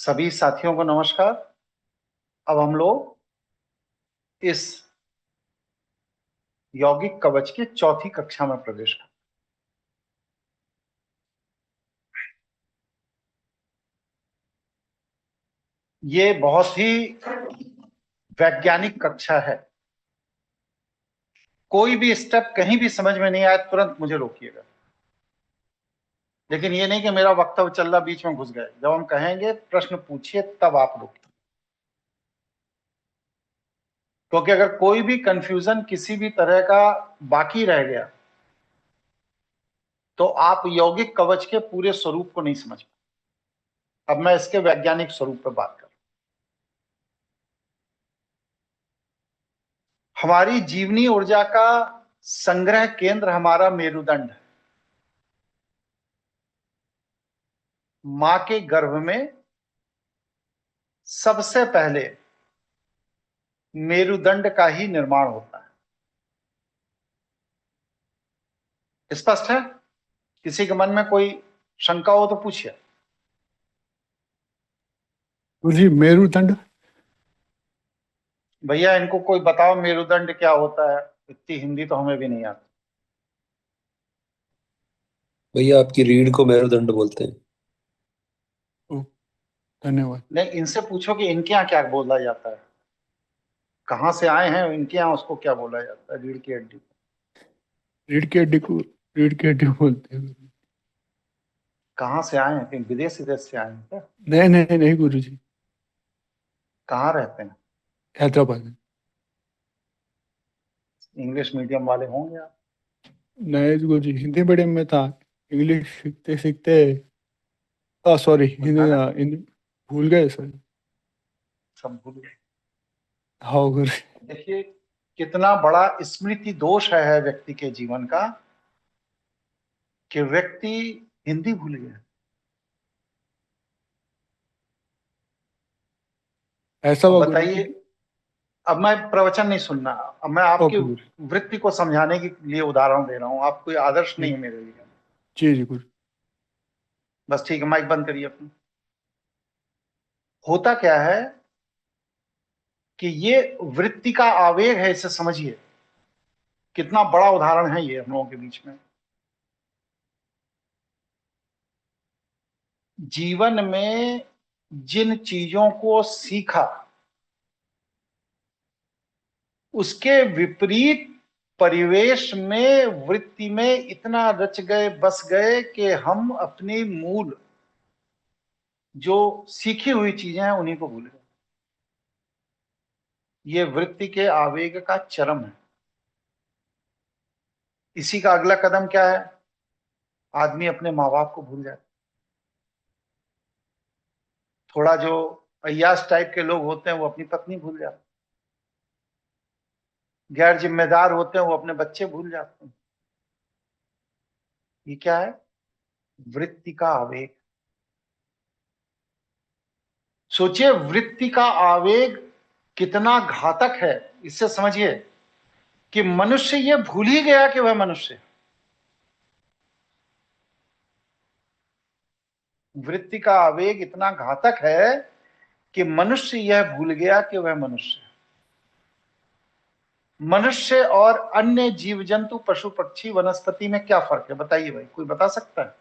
सभी साथियों को नमस्कार। अब हम लोग इस यौगिक कवच की चौथी कक्षा में प्रवेश कर। ये बहुत ही वैज्ञानिक कक्षा है। कोई भी स्टेप कहीं भी समझ में नहीं आया तुरंत मुझे रोकिएगा, लेकिन ये नहीं कि मेरा वक्तव्य चल रहा बीच में घुस गए। जब हम कहेंगे प्रश्न पूछिए तब आप रोकिए, क्योंकि अगर कोई भी कंफ्यूजन किसी भी तरह का बाकी रह गया तो आप यौगिक कवच के पूरे स्वरूप को नहीं समझ पाए। अब मैं इसके वैज्ञानिक स्वरूप पर बात कर। हमारी जीवनी ऊर्जा का संग्रह केंद्र हमारा मेरुदंड है। मां के गर्भ में सबसे पहले मेरुदंड का ही निर्माण होता है। स्पष्ट है? किसी के मन में कोई शंका हो तो पूछिए। जी, मेरुदंड। भैया इनको कोई बताओ मेरुदंड क्या होता है। इतनी हिंदी तो हमें भी नहीं आती। भैया आपकी रीढ़ को मेरुदंड बोलते हैं। धन्यवाद। नहीं, इनसे पूछो कि इनके यहाँ क्या बोला जाता है, कहाँ से आए हैं इनके यहाँ, उसको क्या बोला जाता है। रीढ़ की हड्डी रीढ़ की हड्डी को रीढ़ की हड्डी बोलते हैं। कहाँ से आए हैं? कहीं विदेश विदेश से आए हैं क्या? नहीं नहीं नहीं गुरु जी, कहाँ रहते हैं? हैदराबाद में। इंग्लिश मीडियम वाले होंगे आप। नहीं गुरु जी, हिंदी मीडियम में था। इंग्लिश सीखते सीखते सॉरी, हिंदी बताना, हिंदी भूल गए सर। सब भूल गए। हाँ गुरु। देखिए कितना बड़ा स्मृति दोष है व्यक्ति के जीवन का कि व्यक्ति हिंदी भूल गया। ऐसा अब हुआ गुरु जी। बताइए, अब मैं प्रवचन नहीं सुनना, अब मैं आपकी ओके गुरु। वृत्ति को समझाने के लिए उदाहरण दे रहा हूं। आप कोई आदर्श नहीं जी है मेरे लिए। जी जी गुरु। बस ठीक है, माइक बंद करिए अपनी। होता क्या है कि ये वृत्ति का आवेग है, इसे समझिए। कितना बड़ा उदाहरण है ये हम लोगों के बीच में। जीवन में जिन चीजों को सीखा उसके विपरीत परिवेश में वृत्ति में इतना रच गए, बस गए कि हम अपनी मूल जो सीखी हुई चीजें हैं उन्हीं को भूल गए। ये वृत्ति के आवेग का चरम है। इसी का अगला कदम क्या है? आदमी अपने माँ बाप को भूल जाए। थोड़ा जो अय्याश टाइप के लोग होते हैं वो अपनी पत्नी भूल जाते हैं। गैर जिम्मेदार होते हैं वो अपने बच्चे भूल जाते हैं। ये क्या है? वृत्ति का आवेग। सोचिए वृत्ति का आवेग कितना घातक है। इससे समझिए कि मनुष्य ये भूल ही गया कि वह मनुष्य है। वृत्ति का आवेग इतना घातक है कि मनुष्य यह भूल गया कि वह मनुष्य है। मनुष्य और अन्य जीव जंतु पशु पक्षी वनस्पति में क्या फर्क है बताइए भाई, कोई बता सकता है?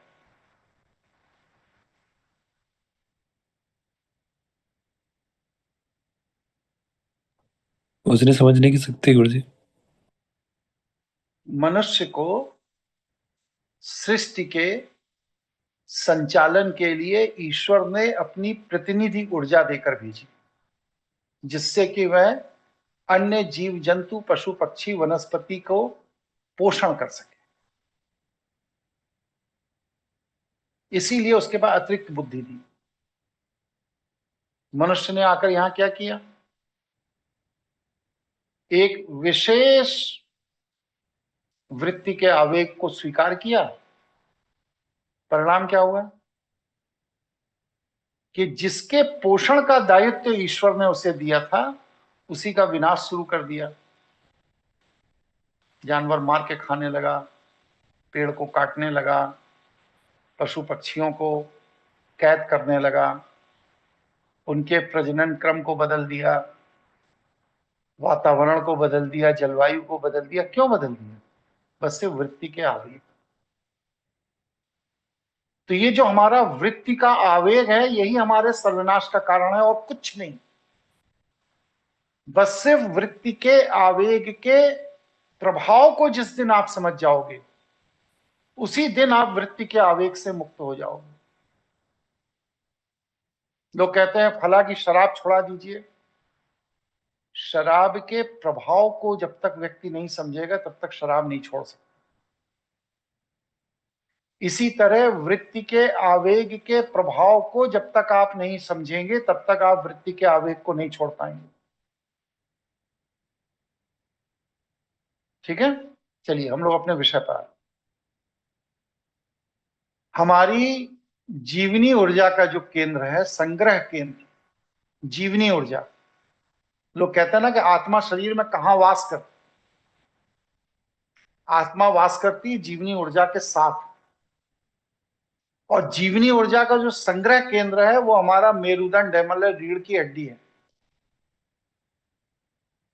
उसने समझने की शक्ति गुरु जी। मनुष्य को सृष्टि के संचालन के लिए ईश्वर ने अपनी प्रतिनिधि ऊर्जा देकर भेजी, जिससे कि वह अन्य जीव जंतु पशु पक्षी वनस्पति को पोषण कर सके। इसीलिए उसके बाद अतिरिक्त बुद्धि दी। मनुष्य ने आकर यहां क्या किया? एक विशेष वृत्ति के आवेग को स्वीकार किया। परिणाम क्या हुआ कि जिसके पोषण का दायित्व ईश्वर ने उसे दिया था उसी का विनाश शुरू कर दिया। जानवर मार के खाने लगा, पेड़ को काटने लगा, पशु पक्षियों को कैद करने लगा, उनके प्रजनन क्रम को बदल दिया, वातावरण को बदल दिया, जलवायु को बदल दिया। क्यों बदल दिया? बस सिर्फ वृत्ति के आवेग। तो ये जो हमारा वृत्ति का आवेग है, यही हमारे सर्वनाश का कारण है और कुछ नहीं। बस सिर्फ वृत्ति के आवेग के प्रभाव को जिस दिन आप समझ जाओगे, उसी दिन आप वृत्ति के आवेग से मुक्त हो जाओगे। लोग कहते हैं फला की शराब छुड़ा दीजिए। शराब के प्रभाव को जब तक व्यक्ति नहीं समझेगा, तब तक शराब नहीं छोड़ सकता। इसी तरह वृत्ति के आवेग के प्रभाव को जब तक आप नहीं समझेंगे, तब तक आप वृत्ति के आवेग को नहीं छोड़ पाएंगे। ठीक है, चलिए हम लोग अपने विषय पर आए। हमारी जीवनी ऊर्जा का जो केंद्र है, संग्रह केंद्र, जीवनी ऊर्जा। लोग कहते हैं ना कि आत्मा शरीर में कहां वास करती? आत्मा वास करती है जीवनी ऊर्जा के साथ। और जीवनी ऊर्जा का जो संग्रह केंद्र है, वो हमारा मेरुदंड है, मतलब रीढ़ की हड्डी है।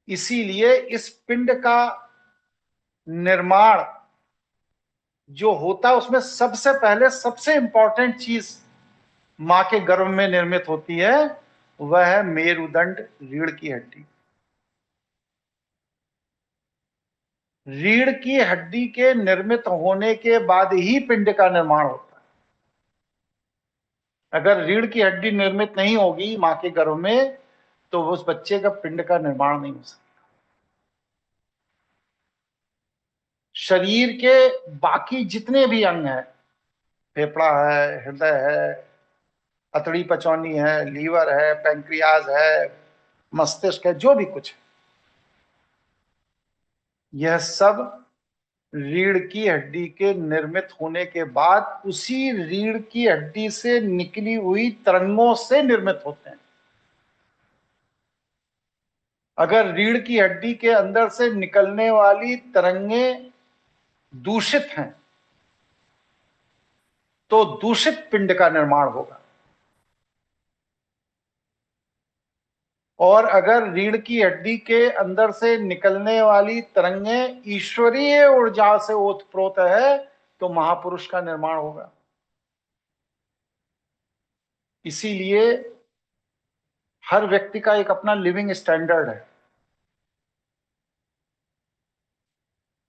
इसीलिए इस पिंड का निर्माण जो होता है, उसमें सबसे पहले सबसे इंपॉर्टेंट चीज मां के गर्भ में निर्मित होती है, वह है मेरुदंड, रीढ़ की हड्डी। रीढ़ की हड्डी के निर्मित होने के बाद ही पिंड का निर्माण होता है। अगर रीढ़ की हड्डी निर्मित नहीं होगी मां के गर्भ में, तो उस बच्चे का पिंड का निर्माण नहीं हो सकता। शरीर के बाकी जितने भी अंग हैं, फेफड़ा है, हृदय है, अतड़ी पचौनी है, लीवर है, पैंक्रियाज है, मस्तिष्क है, जो भी कुछ है, यह सब रीढ़ की हड्डी के निर्मित होने के बाद उसी रीढ़ की हड्डी से निकली हुई तरंगों से निर्मित होते हैं। अगर रीढ़ की हड्डी के अंदर से निकलने वाली तरंगें दूषित हैं, तो दूषित पिंड का निर्माण होगा। और अगर रीढ़ की हड्डी के अंदर से निकलने वाली तरंगें ईश्वरीय ऊर्जा से ओतप्रोत है, तो महापुरुष का निर्माण होगा। इसीलिए हर व्यक्ति का एक अपना लिविंग स्टैंडर्ड है।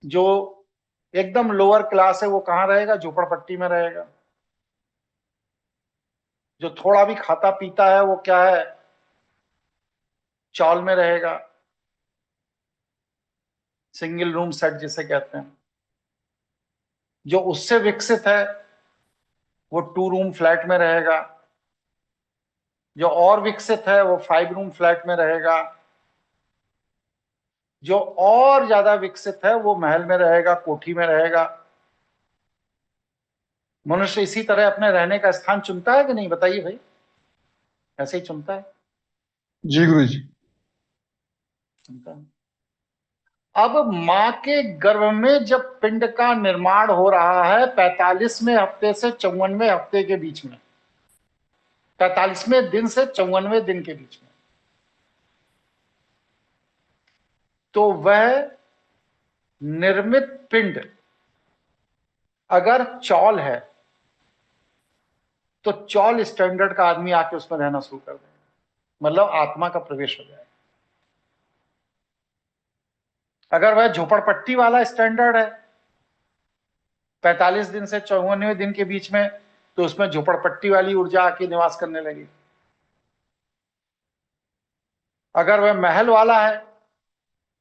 जो एकदम लोअर क्लास है, वो कहां रहेगा? झोपड़पट्टी में रहेगा। जो थोड़ा भी खाता पीता है, वो क्या है? चौल में रहेगा, सिंगल रूम सेट जिसे कहते हैं। जो उससे विकसित है, वो 2 रूम फ्लैट में रहेगा। जो और विकसित है, वो 5 रूम फ्लैट में रहेगा। जो और ज्यादा विकसित है, वो महल में रहेगा, कोठी में रहेगा। मनुष्य इसी तरह अपने रहने का स्थान चुनता है कि नहीं? बताइए भाई, ऐसे ही चुनता है? जी गुरु जी। चुनता है। अब मां के गर्भ में जब पिंड का निर्माण हो रहा है, 45वें हफ्ते से 54वें हफ्ते के बीच में, 45वें दिन से 54वें दिन के बीच में, तो वह निर्मित पिंड अगर चौल है, तो चौल स्टैंडर्ड का आदमी आके उसमें रहना शुरू कर देगा, मतलब आत्मा का प्रवेश हो जाएगा। अगर वह झोपड़पट्टी वाला स्टैंडर्ड है, 45 दिन से 54वें दिन के बीच में, तो उसमें झोपड़पट्टी वाली ऊर्जा आके निवास करने लगी। अगर वह महल वाला है,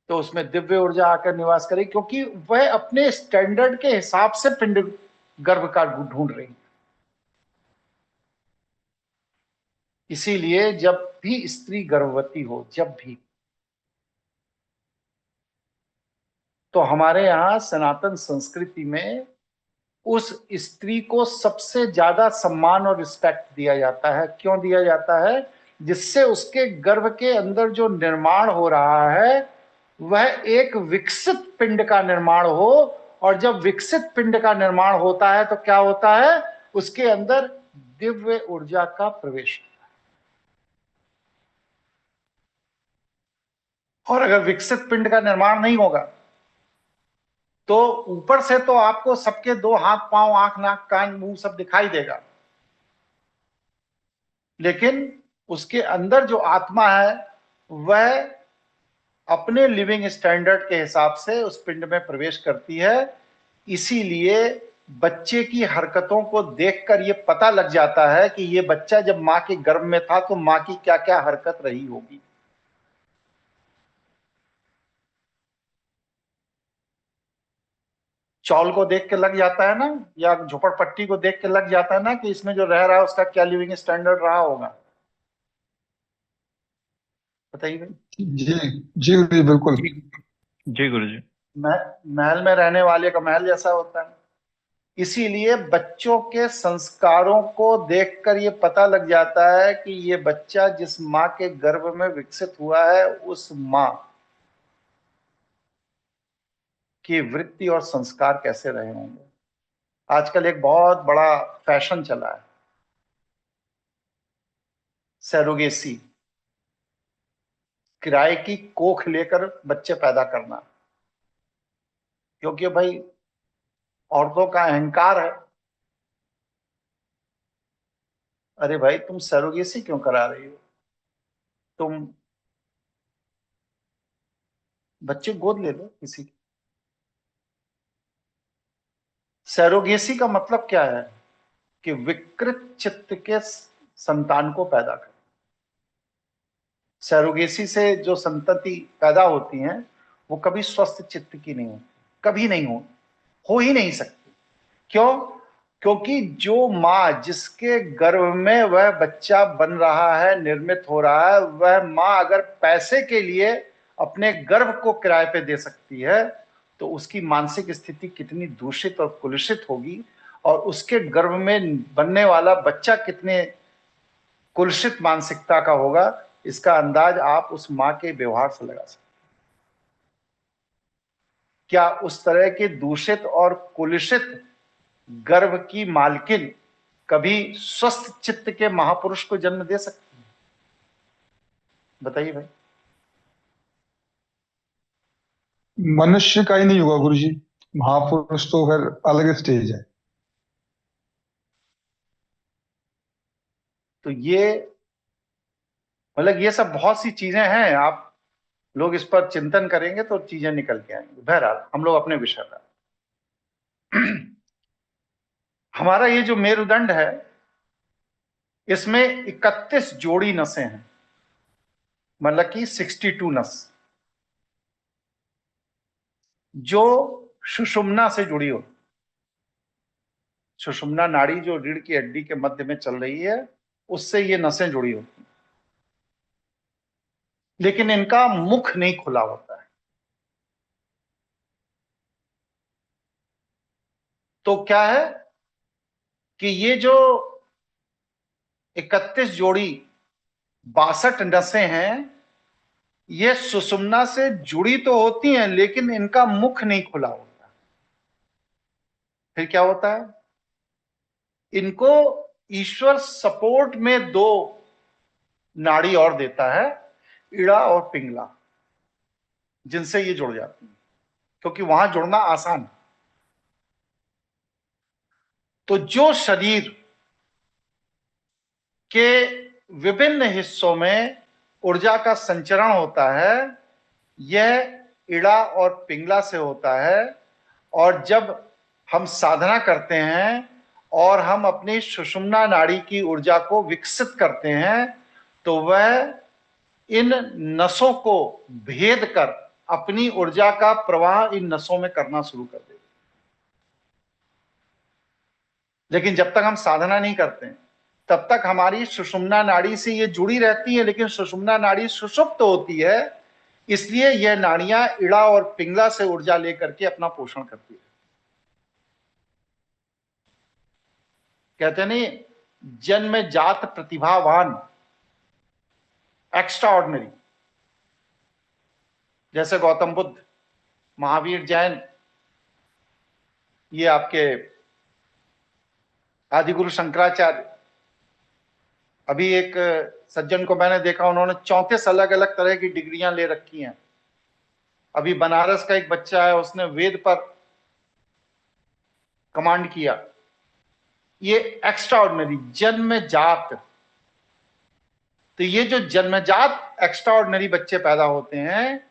तो उसमें दिव्य ऊर्जा आकर निवास करेगी, क्योंकि वह अपने स्टैंडर्ड के हिसाब से पिंड गर्भ का ढूंढ रही है। इसीलिए जब भी स्त्री गर्भवती हो, जब भी, तो हमारे यहां सनातन संस्कृति में उस स्त्री को सबसे ज्यादा सम्मान और रिस्पेक्ट दिया जाता है। क्यों दिया जाता है? जिससे उसके गर्भ के अंदर जो निर्माण हो रहा है, वह एक विकसित पिंड का निर्माण हो। और जब विकसित पिंड का निर्माण होता है, तो क्या होता है? उसके अंदर दिव्य ऊर्जा का प्रवेश होता है। और अगर विकसित पिंड का निर्माण नहीं होगा तो ऊपर से तो आपको सबके दो हाथ पांव आंख नाक कान मुंह सब दिखाई देगा, लेकिन उसके अंदर जो आत्मा है वह अपने लिविंग स्टैंडर्ड के हिसाब से उस पिंड में प्रवेश करती है। इसीलिए बच्चे की हरकतों को देखकर यह पता लग जाता है कि यह बच्चा जब मां के गर्भ में था तो मां की क्या क्या हरकत रही होगी। चौल को देख के लग जाता है ना, या झोपड़पट्टी को देख के लग जाता है ना कि इसमें जो रह रहा है उसका क्या लिविंग स्टैंडर्ड रहा होगा। बताइए भाई। जी जी जी बिल्कुल। जी गुरु जी। महल में रहने वाले का महल जैसा होता है। इसीलिए बच्चों के संस्कारों को देखकर ये पता लग जाता है कि ये बच्चा जिस मां के गर्भ में विकसित हुआ है उस मां की वृत्ति और संस्कार कैसे रहे होंगे। आजकल एक बहुत बड़ा फैशन चला है सैरोगेसी, किराए की कोख लेकर बच्चे पैदा करना, क्योंकि भाई औरतों का अहंकार है। अरे भाई तुम सैरोगेसी क्यों करा रही हो, तुम बच्चे गोद ले लो किसी की। सैरोगेसी का मतलब क्या है कि विकृत चित्त के संतान को पैदा कर। सैरोगेसी से जो संतति पैदा होती हैं वो कभी स्वस्थ चित्त की नहीं होती, कभी नहीं हो ही नहीं सकती। क्यों? क्योंकि जो माँ जिसके गर्भ में वह बच्चा बन रहा है, निर्मित हो रहा है, वह माँ अगर पैसे के लिए अपने गर्भ को किराए पे दे सकती है तो उसकी मानसिक स्थिति कितनी दूषित और कुलुषित होगी, और उसके गर्भ में बनने वाला बच्चा कितने कुलुषित मानसिकता का होगा, इसका अंदाज आप उस मां के व्यवहार से लगा सकते। क्या उस तरह के दूषित और कुलुषित गर्भ की मालकिन कभी स्वस्थ चित्त के महापुरुष को जन्म दे सकती है? बताइए भाई। मनुष्य का ही नहीं होगा गुरुजी, महापुरुष तो फिर अलग स्टेज है। तो ये मतलब ये सब बहुत सी चीजें हैं, आप लोग इस पर चिंतन करेंगे तो चीजें निकल के आएंगी। बहरहाल हम लोग अपने विषय पर हमारा ये जो मेरुदंड है इसमें 31 जोड़ी नसें हैं, मतलब कि 62 नस जो सुषुम्ना से जुड़ी हो। सुषुम्ना नाड़ी जो रीढ़ की हड्डी के मध्य में चल रही है उससे ये नसें जुड़ी होती हैं, लेकिन इनका मुख नहीं खुला होता है। तो क्या है कि ये जो 31 जोड़ी 62 नसें हैं ये सुषुम्ना से जुड़ी तो होती हैं लेकिन इनका मुख नहीं खुला होता। फिर क्या होता है, इनको ईश्वर सपोर्ट में दो नाड़ी और देता है, इड़ा और पिंगला, जिनसे ये जुड़ जाती है, क्योंकि वहां जुड़ना आसान है। तो जो शरीर के विभिन्न हिस्सों में ऊर्जा का संचरण होता है यह इड़ा और पिंगला से होता है। और जब हम साधना करते हैं और हम अपनी सुषुम्ना नाड़ी की ऊर्जा को विकसित करते हैं तो वह इन नसों को भेद कर अपनी ऊर्जा का प्रवाह इन नसों में करना शुरू कर देगा। लेकिन जब तक हम साधना नहीं करते हैं तब तक हमारी सुषुम्ना नाड़ी से ये जुड़ी रहती है, लेकिन सुषुम्ना नाड़ी सुषुप्त होती है, इसलिए यह नाड़ियां इड़ा और पिंगला से ऊर्जा लेकर के अपना पोषण करती है। कहते नहीं, जन्म जात प्रतिभावान, एक्स्ट्रा ऑर्डिनरी, जैसे गौतम बुद्ध, महावीर, जैन, ये आपके आदिगुरु शंकराचार्य। अभी एक सज्जन को मैंने देखा, उन्होंने 34 अलग अलग तरह की डिग्रियां ले रखी हैं अभी बनारस का एक बच्चा है, उसने वेद पर कमांड किया। ये एक्स्ट्रा ऑर्डिनरी जन्मजात, तो ये जो जन्मजात एक्स्ट्रा ऑर्डिनरी बच्चे पैदा होते हैं,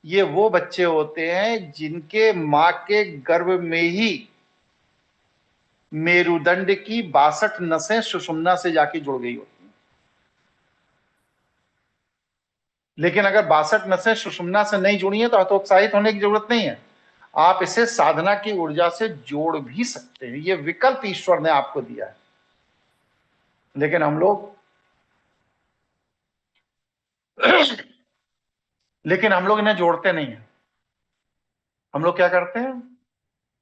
ये वो बच्चे होते हैं जिनके मां के गर्भ में ही मेरुदंड की 62 नसें सुषुम्ना से जाके जुड़ गई होती हैं। लेकिन अगर 62 नसें सुषुम्ना से नहीं जुड़ी हैं तो हतोत्साहित होने की जरूरत नहीं है, आप इसे साधना की ऊर्जा से जोड़ भी सकते हैं। ये विकल्प ईश्वर ने आपको दिया है, लेकिन हम लोग इन्हें जोड़ते नहीं हैं। हम लोग क्या करते हैं,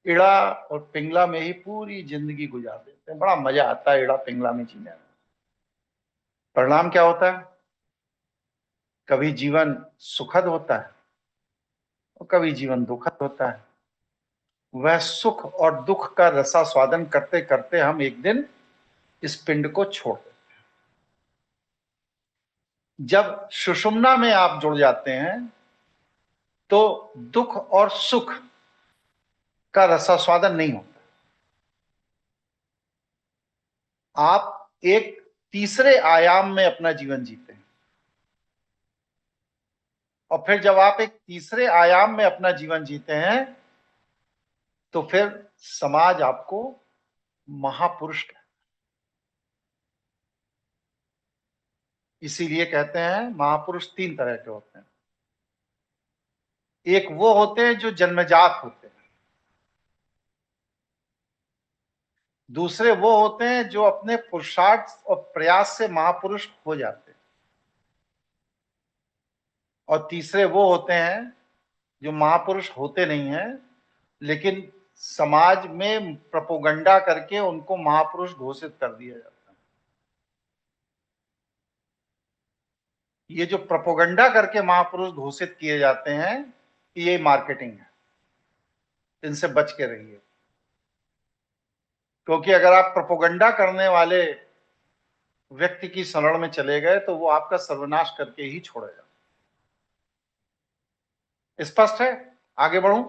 इड़ा और पिंगला में ही पूरी जिंदगी गुजार देते हैं। बड़ा मजा आता है इड़ा पिंगला में जीने में। परिणाम क्या होता है, कभी जीवन सुखद होता है और कभी जीवन दुखद होता है। वह सुख और दुख का रसास्वादन करते करते हम एक दिन इस पिंड को छोड़ देते हैं। जब सुषुम्ना में आप जुड़ जाते हैं तो दुख और सुख का रसास्वादन नहीं होता। आप एक तीसरे आयाम में अपना जीवन जीते हैं, और फिर जब आप एक तीसरे आयाम में अपना जीवन जीते हैं तो फिर समाज आपको महापुरुष कहता है। इसीलिए कहते हैं महापुरुष 3 तरह के होते हैं। एक वो होते हैं जो जन्मजात होते हैं, दूसरे वो होते हैं जो अपने पुरुषार्थ और प्रयास से महापुरुष हो जाते हैं, और तीसरे वो होते हैं जो महापुरुष होते नहीं हैं लेकिन समाज में प्रोपोगंडा करके उनको महापुरुष घोषित कर दिया जाता है। ये जो प्रोपोगंडा करके महापुरुष घोषित किए जाते हैं, ये मार्केटिंग है, इनसे बच के रहिए। क्योंकि अगर आप प्रोपोगंडा करने वाले व्यक्ति की शरण में चले गए तो वो आपका सर्वनाश करके ही छोड़ेगा। स्पष्ट है? आगे बढ़ूं?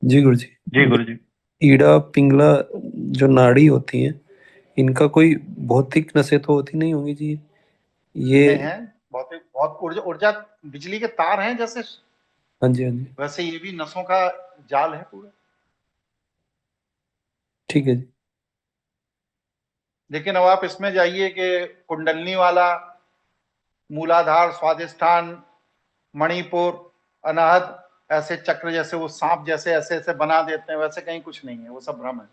जी गुरुजी। जी गुरुजी। ईड़ा पिंगला जो नाड़ी होती हैं, इनका कोई भौतिक नसें तो होती नहीं होंगी जी? ये नहीं है, बहुत ऊर्जा बिजली के तार हैं जैसे, हाँ जी, हाँ जी, वैसे ये भी नसों का जाल है पूरा। ठीक है जी। लेकिन अब आप इसमें जाइए कि कुंडलनी वाला, मूलाधार, स्वादिष्ठान, मणिपुर, अनाहत, ऐसे चक्र जैसे वो सांप जैसे ऐसे ऐसे बना देते हैं, वैसे कहीं कुछ नहीं है, वो सब भ्रम है।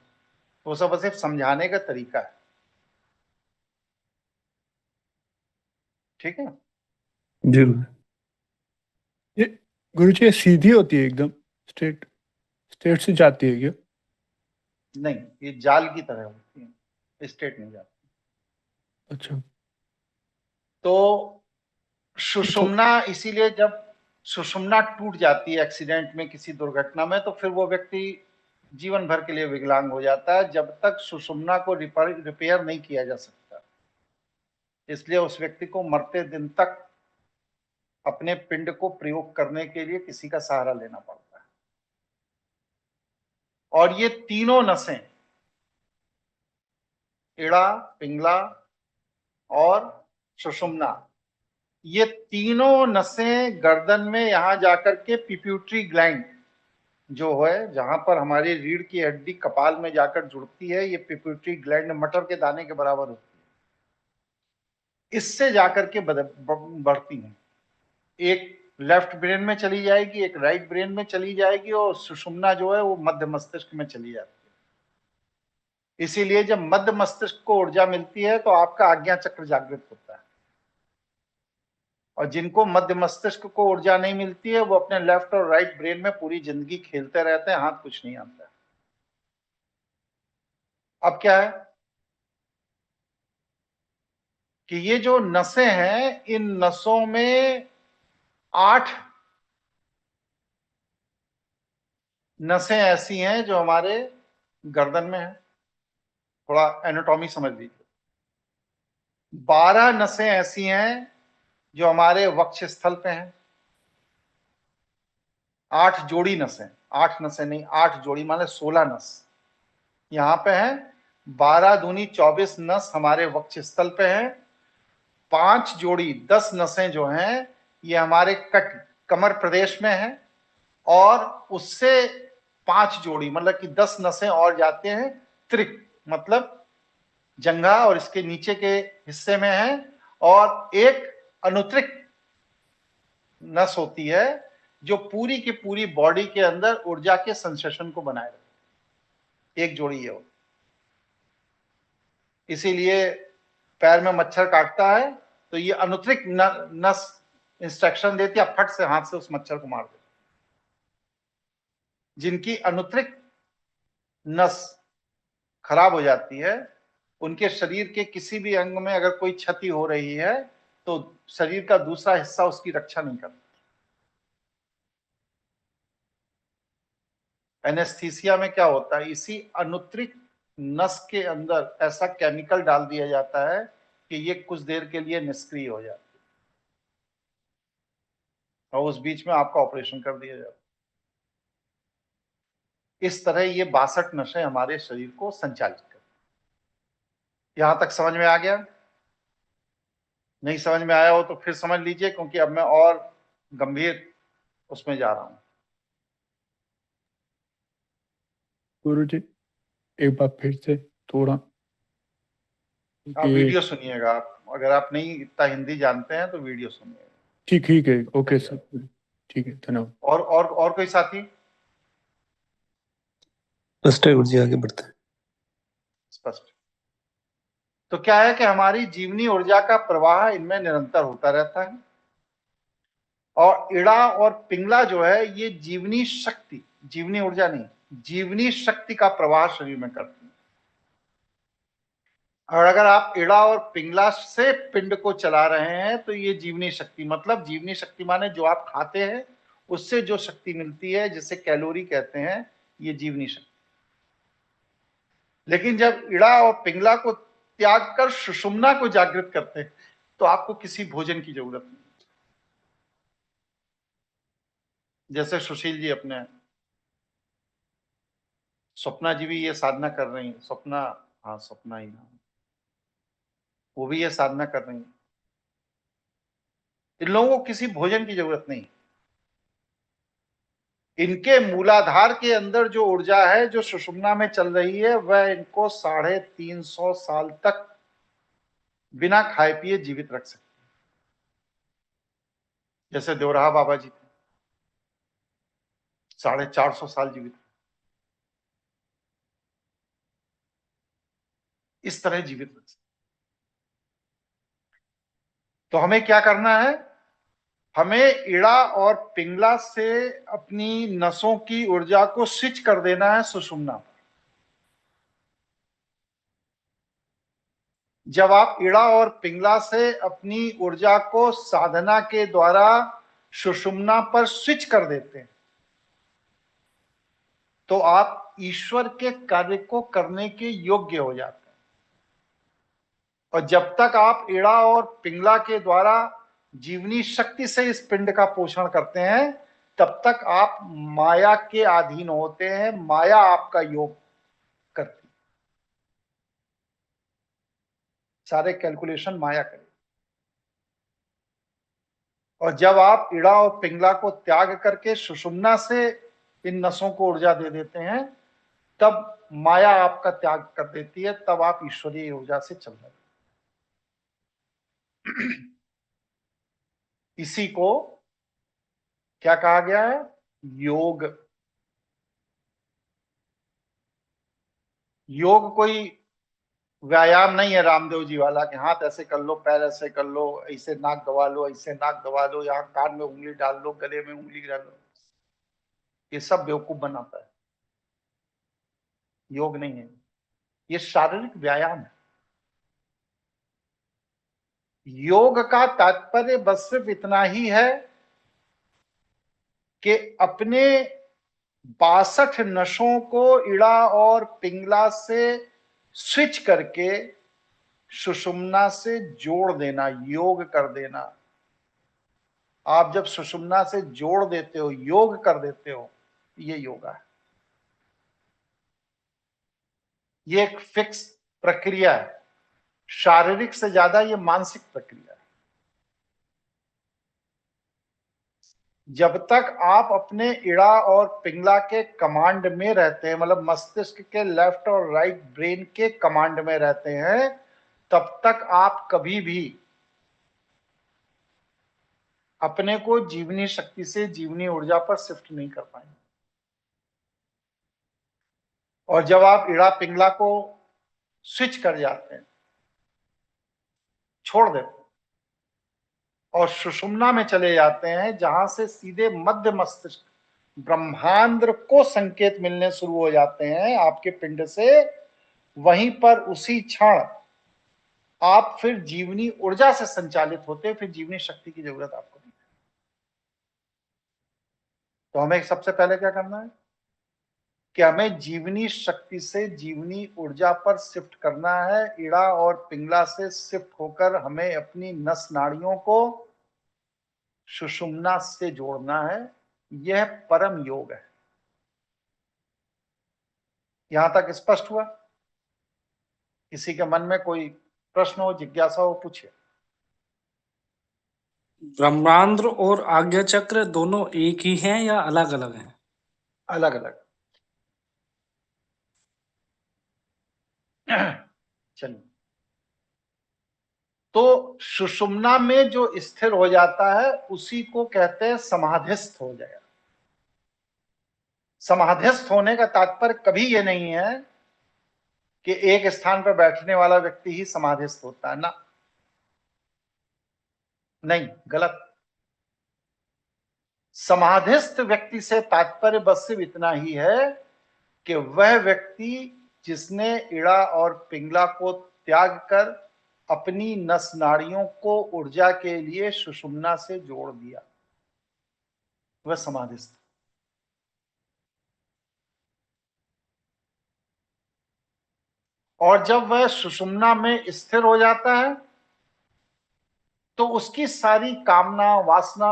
वो सब सिर्फ समझाने का तरीका है। ठीक है? जी गुरुजी। ये गुरुजी, ये सीधी होती है एकदम, स्ट्रेट स्ट्रेट से जाती है क्या? नहीं, ये जाल की तरह होती है, स्ट्रेट नहीं जाती। अच्छा। तो सुषुम्ना, इसीलिए जब सुषुम्ना टूट जाती है एक्सीडेंट में, किसी दुर्घटना में, तो फिर वो व्यक्ति जीवन भर के लिए विकलांग हो जाता है, जब तक सुषुम्ना को रिपेयर नहीं किया जा सकता। इसलिए उस व्यक्ति को मरते दिन तक अपने पिंड को प्रयोग करने के लिए किसी का सहारा लेना पड़ता है। और ये तीनों नसें, इड़ा, पिंगला और सुषुम्ना, ये तीनों नसें गर्दन में यहां जाकर के पिट्यूटरी ग्लैंड जो है, जहां पर हमारी रीढ़ की हड्डी कपाल में जाकर जुड़ती है, ये पिट्यूटरी ग्लैंड मटर के दाने के बराबर होती है। इससे जाकर के बढ़ती हैं। एक लेफ्ट ब्रेन में चली जाएगी, एक राइट ब्रेन में चली जाएगी, और सुषुम्ना जो है वो मध्य मस्तिष्क में चली जाती है। इसीलिए जब मध्य मस्तिष्क को ऊर्जा मिलती है तो आपका आज्ञा चक्र जागृत होता है, और जिनको मध्य मस्तिष्क को ऊर्जा नहीं मिलती है वो अपने लेफ्ट और राइट ब्रेन में पूरी जिंदगी खेलते रहते हैं, हाथ कुछ नहीं आता है। अब क्या है कि ये जो नसें हैं, इन नसों में 8 नसें ऐसी हैं जो हमारे गर्दन में है। थोड़ा एनाटॉमी समझ लीजिए। 12 नसें ऐसी हैं जो हमारे वक्ष स्थल पे हैं। 8 जोड़ी नसें, 8 नसें नहीं, 8 जोड़ी माने 16 नस यहाँ पे हैं। 12 दूनी 24 नस हमारे वक्ष स्थल पे हैं। 5 जोड़ी 10 नसें जो हैं ये हमारे कमर प्रदेश में है, और उससे 5 जोड़ी मतलब कि 10 नसें और जाते हैं त्रिक, मतलब जंघा और इसके नीचे के हिस्से में है, और एक अनुत्रिक नस होती है जो पूरी की पूरी बॉडी के अंदर ऊर्जा के संश्लेषण को बनाए रखती है। एक जोड़ी है। इसीलिए पैर में मच्छर काटता है तो ये अनुत्रिक नस इंस्ट्रक्शन देती है, फट से हाथ से उस मच्छर को मार दे। जिनकी अनुत्रिक नस खराब हो जाती है, उनके शरीर के किसी भी अंग में अगर कोई क्षति हो रही है तो शरीर का दूसरा हिस्सा उसकी रक्षा नहीं करता। एनेस्थीसिया में क्या होता है, इसी अनुत्रिक नस के अंदर ऐसा केमिकल डाल दिया जाता है कि ये कुछ देर के लिए निष्क्रिय हो जाती है, और उस बीच में आपका ऑपरेशन कर दिया जाता है। इस तरह ये 62 नसें हमारे शरीर को संचालित करती हैं। यहां तक समझ में आ गया? नहीं समझ में आया हो तो फिर समझ लीजिए, क्योंकि अब मैं और गंभीर उसमें जा रहा हूं। गुरुजी एक बार फिर से थोड़ा आप वीडियो सुनिएगा, अगर आप नहीं इतना हिंदी जानते हैं तो वीडियो सुनिएगा। ठीक है, ओके सर, ठीक है, धन्यवाद। और कोई साथी? स्पष्ट है गुरुजी, आगे बढ़ते हैं। स्पष्ट। तो क्या है कि हमारी जीवनी ऊर्जा का प्रवाह इनमें निरंतर होता रहता है, और इड़ा और पिंगला जो है ये जीवनी शक्ति, जीवनी ऊर्जा नहीं, जीवनी शक्ति का प्रवाह शरीर में करती है। और अगर आप इड़ा और पिंगला से पिंड को चला रहे हैं तो ये जीवनी शक्ति, मतलब जीवनी शक्ति माने जो आप खाते हैं उससे जो शक्ति मिलती है, जिसे कैलोरी कहते हैं, ये जीवनी शक्ति। लेकिन जब इड़ा और पिंगला को त्याग कर सुषुम्ना को जागृत करते हैं तो आपको किसी भोजन की जरूरत नहीं। जैसे सुशील जी अपने, स्वप्ना जी भी ये साधना कर रही है, स्वप्ना, हाँ स्वप्ना ही नाम, वो भी ये साधना कर रही है। इन लोगों को किसी भोजन की जरूरत नहीं। इनके मूलाधार के अंदर जो ऊर्जा है जो सुषुम्ना में चल रही है वह इनको 350 साल तक बिना खाए पिए जीवित रख सकती है। जैसे देवराहा बाबा जी थे, 450 साल जीवित, इस तरह जीवित रख सकते। तो हमें क्या करना है, हमें इड़ा और पिंगला से अपनी नसों की ऊर्जा को स्विच कर देना है सुषुम्ना पर। जब आप इड़ा और पिंगला से अपनी ऊर्जा को साधना के द्वारा सुषुम्ना पर स्विच कर देते हैं तो आप ईश्वर के कार्य को करने के योग्य हो जाते हैं। और जब तक आप इड़ा और पिंगला के द्वारा जीवनी शक्ति से इस पिंड का पोषण करते हैं तब तक आप माया के अधीन होते हैं, माया आपका योग करती, सारे कैलकुलेशन माया करे। और जब आप इड़ा और पिंगला को त्याग करके सुषुम्ना से इन नसों को ऊर्जा दे देते हैं तब माया आपका त्याग कर देती है, तब आप ईश्वरीय ऊर्जा से चल रहे हैं। इसी को क्या कहा गया है, योग। योग कोई व्यायाम नहीं है रामदेव जी वाला कि हाथ ऐसे कर लो, पैर ऐसे कर लो, ऐसे नाक दबा लो, ऐसे नाक दबा लो, यहाँ कान में उंगली डाल लो, गले में उंगली डाल लो। ये सब बेवकूफ बनाता है, योग नहीं है, ये शारीरिक व्यायाम है। योग का तात्पर्य बस सिर्फ इतना ही है कि अपने 62 नसों को इड़ा और पिंगला से स्विच करके सुषुम्ना से जोड़ देना, योग कर देना। आप जब सुषुम्ना से जोड़ देते हो, योग कर देते हो, ये योगा है। ये एक फिक्स प्रक्रिया है, शारीरिक से ज्यादा ये मानसिक प्रक्रिया है। जब तक आप अपने इड़ा और पिंगला के कमांड में रहते हैं, मतलब मस्तिष्क के लेफ्ट और राइट ब्रेन के कमांड में रहते हैं, तब तक आप कभी भी अपने को जीवनी शक्ति से जीवनी ऊर्जा पर शिफ्ट नहीं कर पाएंगे। और जब आप इड़ा पिंगला को स्विच कर जाते हैं, छोड़ देते हैं और सुषुम्ना में चले जाते हैं, जहां से सीधे मध्य मस्तिष्क ब्रह्मांड को संकेत मिलने शुरू हो जाते हैं आपके पिंड से, वहीं पर उसी क्षण आप फिर जीवनी ऊर्जा से संचालित होते हैं, फिर जीवनी शक्ति की जरूरत आपको नहीं। तो हमें सबसे पहले क्या करना है कि हमें जीवनी शक्ति से जीवनी ऊर्जा पर शिफ्ट करना है। इड़ा और पिंगला से शिफ्ट होकर हमें अपनी नस नाड़ियों को सुषुम्ना से जोड़ना है। यह परम योग है। यहां तक स्पष्ट हुआ? किसी के मन में कोई प्रश्न हो, जिज्ञासा हो, पूछिए। ब्रह्मांड और आज्ञा चक्र दोनों एक ही हैं या अलग अलग हैं? अलग अलग। चलिए, तो सुषुम्ना में जो स्थिर हो जाता है उसी को कहते हैं समाधिस्थ हो जाएगा। समाधिस्थ होने का तात्पर्य कभी ये नहीं है कि एक स्थान पर बैठने वाला व्यक्ति ही समाधिस्थ होता है, ना, नहीं, गलत। समाधिस्थ व्यक्ति से तात्पर्य बस सिर्फ इतना ही है कि वह व्यक्ति जिसने इड़ा और पिंगला को त्याग कर अपनी नस नाड़ियों को ऊर्जा के लिए सुषुम्ना से जोड़ दिया, वह समाधिस्थ। और जब वह सुषुम्ना में स्थिर हो जाता है तो उसकी सारी कामना वासना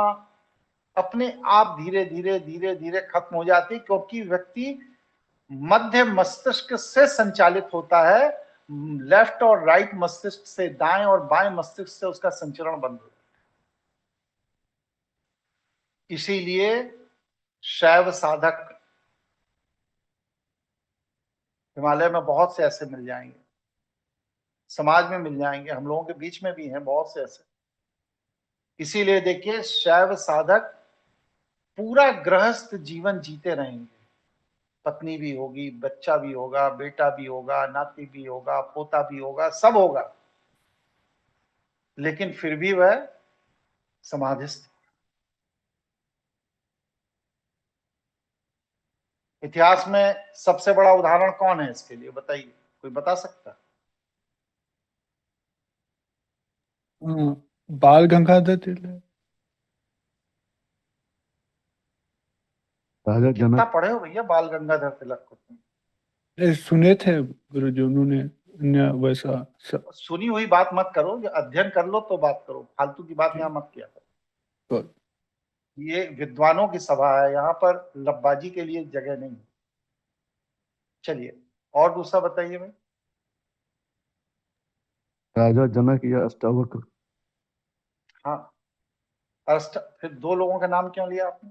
अपने आप धीरे धीरे धीरे धीरे खत्म हो जाती, क्योंकि व्यक्ति मध्य मस्तिष्क से संचालित होता है। लेफ्ट और राइट मस्तिष्क से, दाएं और बाएं मस्तिष्क से उसका संचरण बंद हो जाता है। इसीलिए शैव साधक हिमालय में बहुत से ऐसे मिल जाएंगे, समाज में मिल जाएंगे, हम लोगों के बीच में भी हैं बहुत से ऐसे। इसीलिए देखिए, शैव साधक पूरा गृहस्थ जीवन जीते रहेंगे। पत्नी भी होगी, बच्चा भी होगा, बेटा भी होगा, नाती भी होगा, पोता भी होगा, सब होगा, लेकिन फिर भी वह समाधिस्थ। इतिहास में सबसे बड़ा उदाहरण कौन है इसके लिए, बताइए, कोई बता सकता? बाल गंगाधर तिलक। राजा कितना जनक। पढ़े हो भैया बाल गंगाधर तिलक को तुम? सुने थे गुरुजी, उन्होंने वैसा सुनी हुई बात मत करो, जो अध्ययन कर लो तो बात करो, फालतू की बात यहाँ मत किया करो। तो ये विद्वानों की सभा है, यहाँ पर लब्बाजी के लिए जगह नहीं है। चलिए, और दूसरा बताइए भाई। राजा जनक या अष्टावक्र। हाँ, फिर दो लोगों का नाम क्यों लिया आपने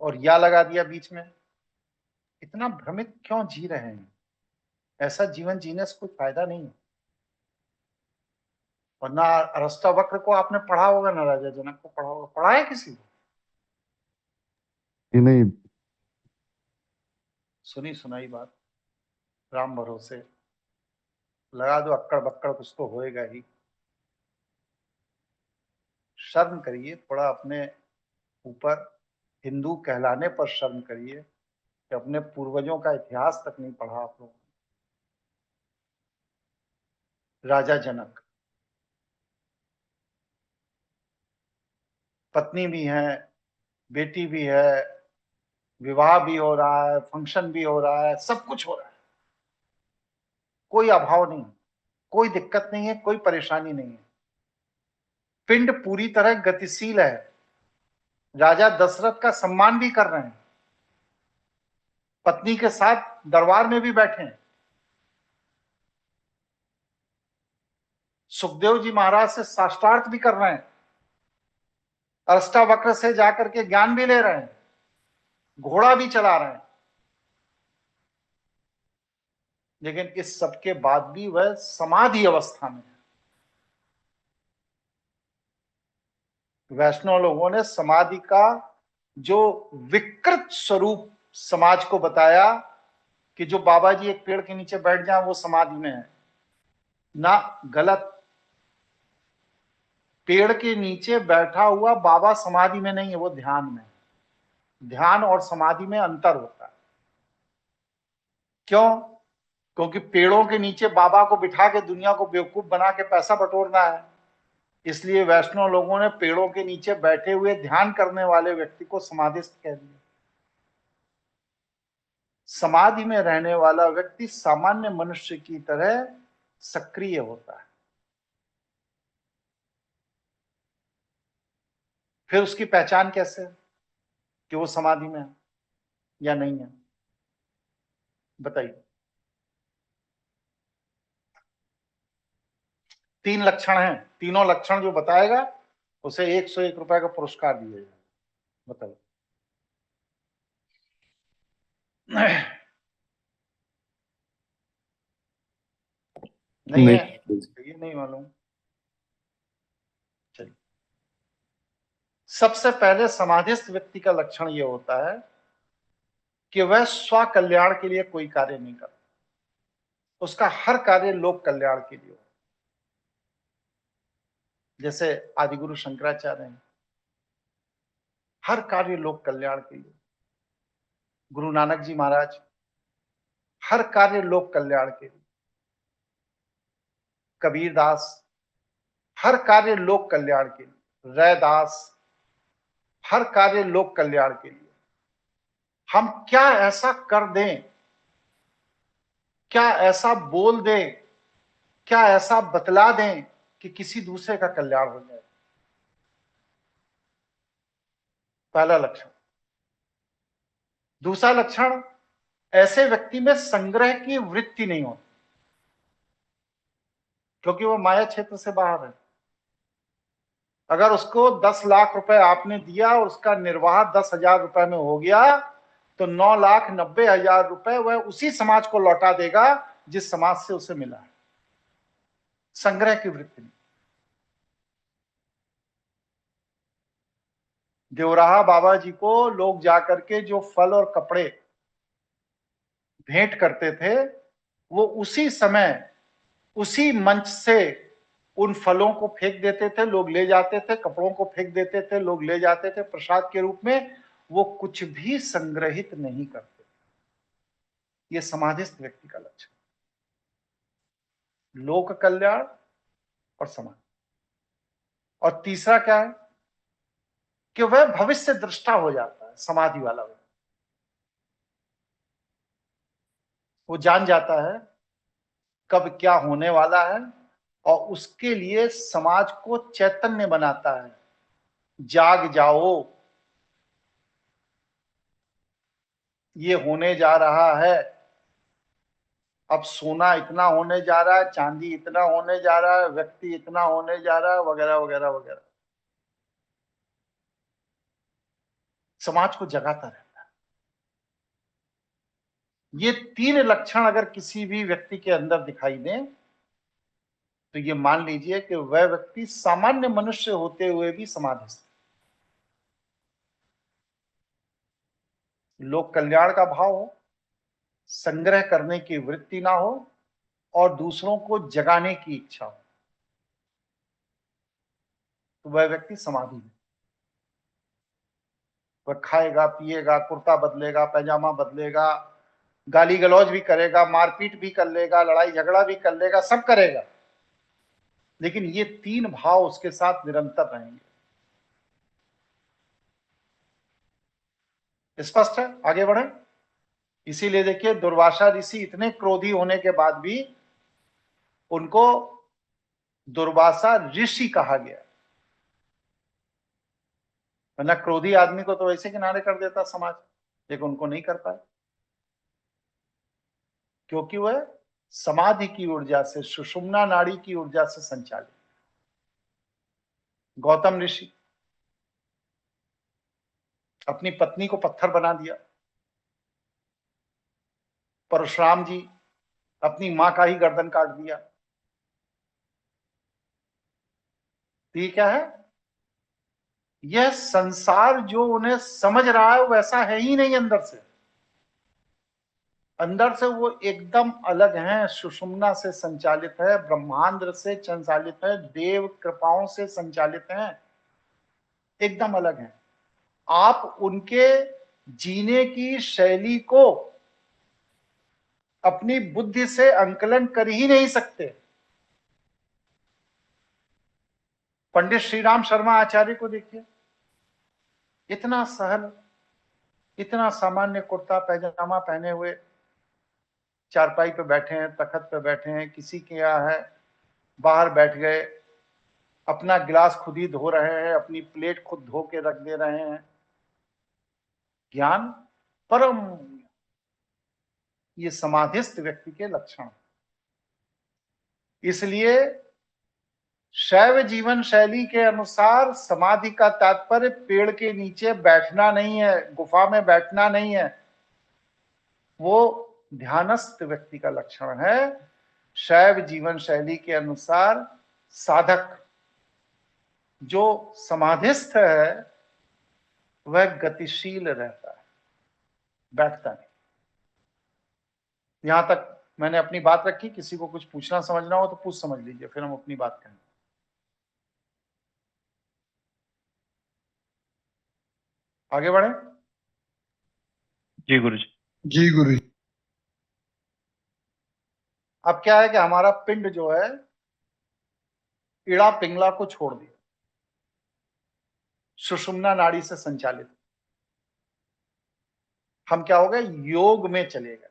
और या लगा दिया बीच में? इतना भ्रमित क्यों जी रहे हैं? ऐसा जीवन जीने से कोई फायदा नहीं है। और ना अष्टावक्र को आपने पढ़ा होगा, ना राजा जनक को पढ़ा होगा। पढ़ा है किसी को? ये नहीं। सुनी सुनाई बात, राम भरोसे लगा दो, अक्कड़ बक्कड़ कुछ तो होएगा ही। शर्म करिए थोड़ा अपने ऊपर, हिंदू कहलाने पर शर्म करिए कि अपने पूर्वजों का इतिहास तक नहीं पढ़ा आप लोगों ने। राजा जनक, पत्नी भी है, बेटी भी है, विवाह भी हो रहा है, फंक्शन भी हो रहा है, सब कुछ हो रहा है, कोई अभाव नहीं, कोई दिक्कत नहीं है, कोई परेशानी नहीं है। पिंड पूरी तरह गतिशील है, राजा दशरथ का सम्मान भी कर रहे हैं, पत्नी के साथ दरबार में भी बैठे हैं, सुखदेव जी महाराज से साष्टार्थ भी कर रहे हैं, अष्टावक्र से जाकर के ज्ञान भी ले रहे हैं, घोड़ा भी चला रहे हैं, लेकिन इस सबके बाद भी वह समाधि अवस्था में है। वैष्णव लोगों ने समाधि का जो विकृत स्वरूप समाज को बताया कि जो बाबा जी एक पेड़ के नीचे बैठ जाए वो समाधि में है, ना, गलत। पेड़ के नीचे बैठा हुआ बाबा समाधि में नहीं है, वो ध्यान में है। ध्यान और समाधि में अंतर होता है। क्यों? क्योंकि पेड़ों के नीचे बाबा को बिठा के दुनिया को बेवकूफ बना के पैसा बटोरना है, इसलिए वैष्णव लोगों ने पेड़ों के नीचे बैठे हुए ध्यान करने वाले व्यक्ति को समाधिस्थ कह दिया। समाधि में रहने वाला व्यक्ति सामान्य मनुष्य की तरह सक्रिय होता है। फिर उसकी पहचान कैसे है कि वो समाधि में है या नहीं है? बताइए। 3 लक्षण हैं, तीनों लक्षण जो बताएगा उसे 101 रुपए का पुरस्कार दिया जाएगा। बताइए। नहीं है, ये नहीं मालूम। चलिए, सबसे पहले समाधिस्थ व्यक्ति का लक्षण यह होता है कि वह स्व कल्याण के लिए कोई कार्य नहीं करता, उसका हर कार्य लोक कल्याण के लिए हो। जैसे आदिगुरु शंकराचार्य हैं, हर कार्य लोक कल्याण के लिए। गुरु नानक जी महाराज, हर कार्य लोक कल्याण के लिए। कबीरदास, हर कार्य लोक कल्याण के लिए। रैदास, हर कार्य लोक कल्याण के लिए। हम क्या ऐसा कर दें, क्या ऐसा बोल दें, क्या ऐसा बतला दें कि किसी दूसरे का कल्याण हो जाए। पहला लक्षण। दूसरा लक्षण, ऐसे व्यक्ति में संग्रह की वृत्ति नहीं होती, क्योंकि वो माया क्षेत्र से बाहर है। अगर उसको 10 लाख रुपए आपने दिया और उसका निर्वाह 10,000 रुपए में हो गया, तो 9,90,000 रुपए वह उसी समाज को लौटा देगा जिस समाज से उसे मिला है। संग्रह की वृत्ति नहीं। देवराहा बाबा जी को लोग जाकर के जो फल और कपड़े भेंट करते थे, वो उसी समय उसी मंच से उन फलों को फेंक देते थे, लोग ले जाते थे, कपड़ों को फेंक देते थे, लोग ले जाते थे प्रसाद के रूप में। वो कुछ भी संग्रहित नहीं करते। ये समाधिस्थ व्यक्ति का लक्षण, लोक कल्याण और समाधि। और तीसरा क्या है कि वह भविष्य दृष्टा हो जाता है। समाधि वाला वो जान जाता है कब क्या होने वाला है और उसके लिए समाज को चैतन्य बनाता है। जाग जाओ, ये होने जा रहा है, अब सोना इतना होने जा रहा है, चांदी इतना होने जा रहा है, व्यक्ति इतना होने जा रहा है, वगैरह वगैरह वगैरह। समाज को जगाता रहता है। ये 3 लक्षण अगर किसी भी व्यक्ति के अंदर दिखाई दें तो ये मान लीजिए कि वह व्यक्ति सामान्य मनुष्य होते हुए भी समाधिस्थ। लोक कल्याण का भाव हो, संग्रह करने की वृत्ति ना हो और दूसरों को जगाने की इच्छा हो, तो वह व्यक्ति समाधि में। वह खाएगा, पिएगा, कुर्ता बदलेगा, पैजामा बदलेगा, गाली गलौज भी करेगा, मारपीट भी कर लेगा, लड़ाई झगड़ा भी कर लेगा, सब करेगा, लेकिन ये 3 भाव उसके साथ निरंतर रहेंगे। स्पष्ट है? आगे बढ़े। इसीलिए देखिए, दुर्वासा ऋषि इतने क्रोधी होने के बाद भी उनको दुर्वासा ऋषि कहा गया। वरना क्रोधी आदमी को तो वैसे किनारे कर देता समाज, लेकिन उनको नहीं कर पाए, क्योंकि वह समाधि की ऊर्जा से, सुषुम्ना नाड़ी की ऊर्जा से संचालित। गौतम ऋषि अपनी पत्नी को पत्थर बना दिया, परशुराम जी अपनी मां का ही गर्दन काट दिया। तो ये क्या है? यह संसार जो उन्हें समझ रहा है वैसा है ही नहीं अंदर से। अंदर से वो एकदम अलग है, सुषुम्ना से संचालित है, ब्रह्मांड से संचालित है, देव कृपाओं से संचालित है, एकदम अलग है। आप उनके जीने की शैली को अपनी बुद्धि से अंकलन कर ही नहीं सकते। पंडित श्रीराम शर्मा आचार्य को देखिए, इतना सरल, इतना सामान्य कुर्ता पैजामा पहने हुए चारपाई पे बैठे हैं, तखत पे बैठे हैं, किसी के यहाँ है, बाहर बैठ गए, अपना गिलास खुद ही धो रहे हैं, अपनी प्लेट खुद धो के रख दे रहे हैं। ज्ञान परम, ये समाधिस्थ व्यक्ति के लक्षण। इसलिए शैव जीवन शैली के अनुसार समाधि का तात्पर्य पेड़ के नीचे बैठना नहीं है, गुफा में बैठना नहीं है, वो ध्यानस्थ व्यक्ति का लक्षण है। शैव जीवन शैली के अनुसार साधक जो समाधिस्थ है वह गतिशील रहता है, बैठता नहीं। यहां तक मैंने अपनी बात रखी, किसी को कुछ पूछना समझना हो तो पूछ समझ लीजिए, फिर हम अपनी बात करेंगे। आगे बढ़े। जी गुरुजी। जी गुरुजी। अब क्या है कि हमारा पिंड जो है इड़ा पिंगला को छोड़ दिया, सुषुम्ना नाड़ी से संचालित। हम क्या हो गए? योग में चले गए।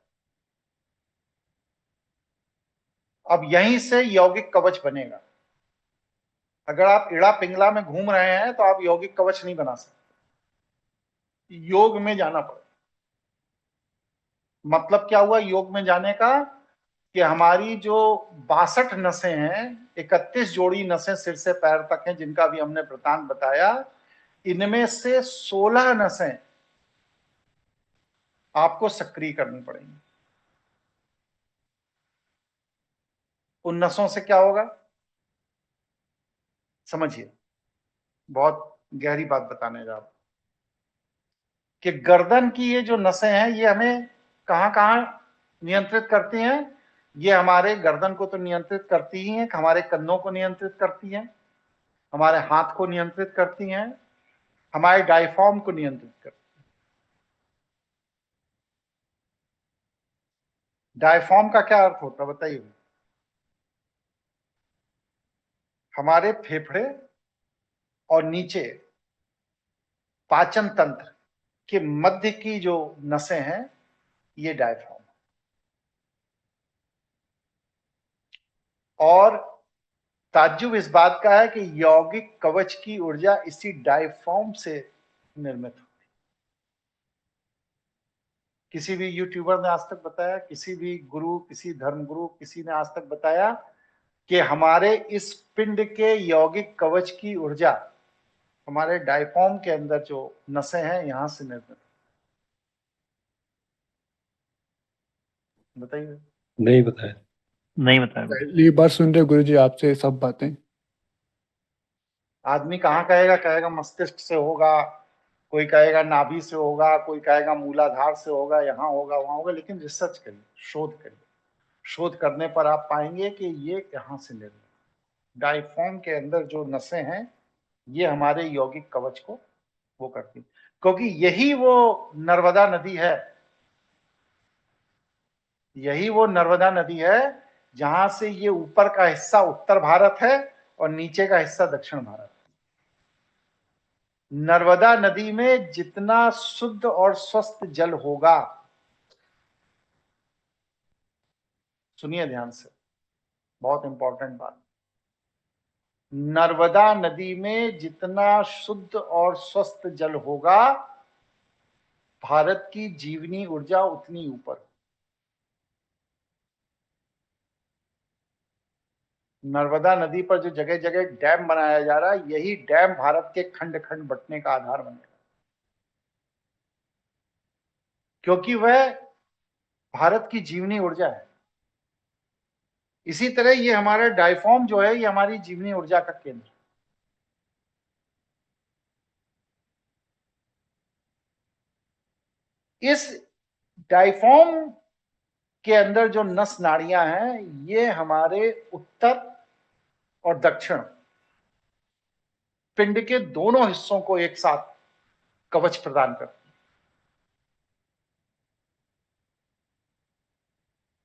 अब यहीं से यौगिक कवच बनेगा। अगर आप इड़ा पिंगला में घूम रहे हैं तो आप यौगिक कवच नहीं बना सकते, योग में जाना पड़ेगा। मतलब क्या हुआ योग में जाने का? कि हमारी जो 62 नसें हैं, 31 जोड़ी नसें सिर से पैर तक हैं, जिनका भी हमने वृतांत बताया, इनमें से 16 नसें आपको सक्रिय करनी पड़ेंगी। उन नसों से क्या होगा समझिए, बहुत गहरी बात बताने जा रहा हूं कि गर्दन की ये जो नसें हैं ये हमें कहां कहां नियंत्रित करती हैं। ये हमारे गर्दन को तो नियंत्रित करती ही हैं, हमारे कंधों को नियंत्रित करती हैं, हमारे हाथ को नियंत्रित करती हैं, हमारे डायफ्राम को नियंत्रित करती हैं। डायफ्राम का क्या अर्थ होता है बताइए? हमारे फेफड़े और नीचे पाचन तंत्र के मध्य की जो नसें हैं ये डायफ्राम। और ताज्जुब इस बात का है कि यौगिक कवच की ऊर्जा इसी डायफ्राम से निर्मित होती। किसी भी यूट्यूबर ने आज तक बताया, किसी भी गुरु, किसी धर्मगुरु, किसी ने आज तक बताया कि हमारे इस पिंड के यौगिक कवच की ऊर्जा हमारे डायफ्राम के अंदर जो नसें हैं यहां से निर्मित। बताइए। नहीं बताया। नहीं बताया गुरुजी। पहली बार सुन रहे गुरुजी आपसे ये सब बातें। आदमी कहाँ कहेगा? कहेगा मस्तिष्क से होगा, कोई कहेगा नाभि से होगा, कोई कहेगा मूलाधार से होगा, यहाँ होगा वहां होगा। लेकिन रिसर्च करिए, शोध करिए, शोध करने पर आप पाएंगे कि ये यहाँ से निर्मित। डायफ्राम के अंदर जो नसें हैं ये हमारे यौगिक कवच को वो करती, क्योंकि यही वो नर्मदा नदी है, यही वो नर्मदा नदी है जहां से ये ऊपर का हिस्सा उत्तर भारत है और नीचे का हिस्सा दक्षिण भारत। नर्मदा नदी में जितना शुद्ध और स्वस्थ जल होगा, सुनिए ध्यान से, बहुत इंपॉर्टेंट बात, नर्मदा नदी में जितना शुद्ध और स्वस्थ जल होगा, भारत की जीवनी ऊर्जा उतनी ऊपर। नर्मदा नदी पर जो जगह जगह डैम बनाया जा रहा है, यही डैम भारत के खंड खंड बंटने का आधार बनेगा, क्योंकि वह भारत की जीवनी ऊर्जा है। इसी तरह ये हमारा डायफॉर्म जो है, ये हमारी जीवनी ऊर्जा का केंद्र है। इस डायफॉर्म के अंदर जो नस नाड़ियां हैं, ये हमारे उत्तर और दक्षिण पिंड के दोनों हिस्सों को एक साथ कवच प्रदान करती है।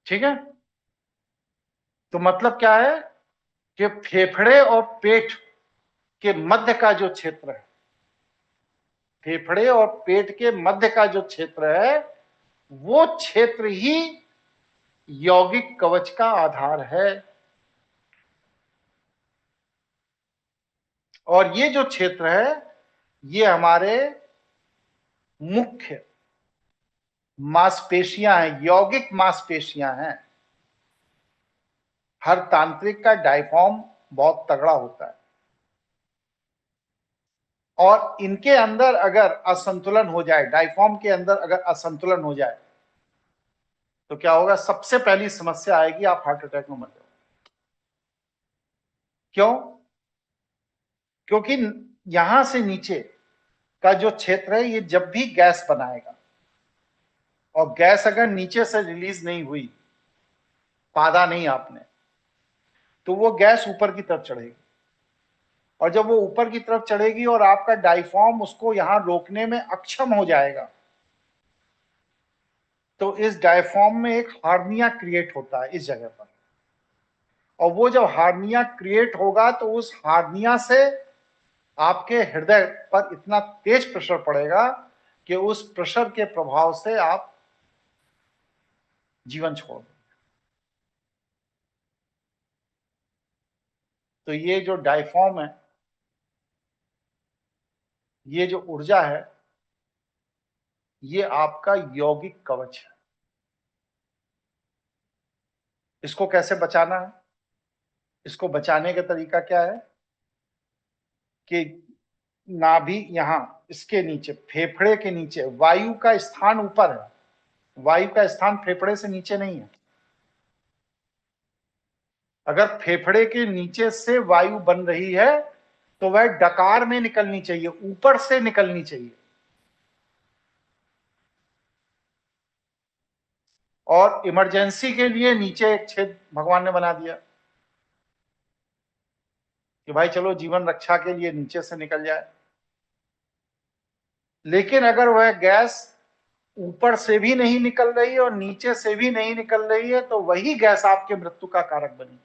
ठीक है, तो मतलब क्या है कि फेफड़े और पेट के मध्य का जो क्षेत्र है, फेफड़े और पेट के मध्य का जो क्षेत्र है, वो क्षेत्र ही यौगिक कवच का आधार है। और ये जो क्षेत्र है, ये हमारे मुख्य मांसपेशियां हैं, यौगिक मांसपेशियां हैं। हर तांत्रिक का डायफॉर्म बहुत तगड़ा होता है, और इनके अंदर अगर असंतुलन हो जाए, डायफॉर्म के अंदर अगर असंतुलन हो जाए, तो क्या होगा? सबसे पहली समस्या आएगी, आप हार्ट अटैक में मर जाओगे। क्यों? क्योंकि यहां से नीचे का जो क्षेत्र है, ये जब भी गैस बनाएगा, और गैस अगर नीचे से रिलीज नहीं हुई, पादा नहीं आपने, तो वो गैस ऊपर की तरफ चढ़ेगी, और जब वो ऊपर की तरफ चढ़ेगी और आपका डायफॉर्म उसको यहां रोकने में अक्षम हो जाएगा, तो इस डायफॉर्म में एक हार्निया क्रिएट होता है इस जगह पर। और वो जब हार्निया क्रिएट होगा, तो उस हार्निया से आपके हृदय पर इतना तेज प्रेशर पड़ेगा कि उस प्रेशर के प्रभाव से आप जीवन छोड़ दें। तो ये जो डायफॉर्म है, ये जो ऊर्जा है, ये आपका यौगिक कवच है। इसको कैसे बचाना है? इसको बचाने का तरीका क्या है कि नाभि यहां इसके नीचे, फेफड़े के नीचे, वायु का स्थान ऊपर है, वायु का स्थान फेफड़े से नीचे नहीं है। अगर फेफड़े के नीचे से वायु बन रही है, तो वह डकार में निकलनी चाहिए, ऊपर से निकलनी चाहिए। और इमरजेंसी के लिए नीचे एक छेद भगवान ने बना दिया कि भाई चलो जीवन रक्षा के लिए नीचे से निकल जाए। लेकिन अगर वह गैस ऊपर से भी नहीं निकल रही है और नीचे से भी नहीं निकल रही है, तो वही गैस आपके मृत्यु का कारक बनी।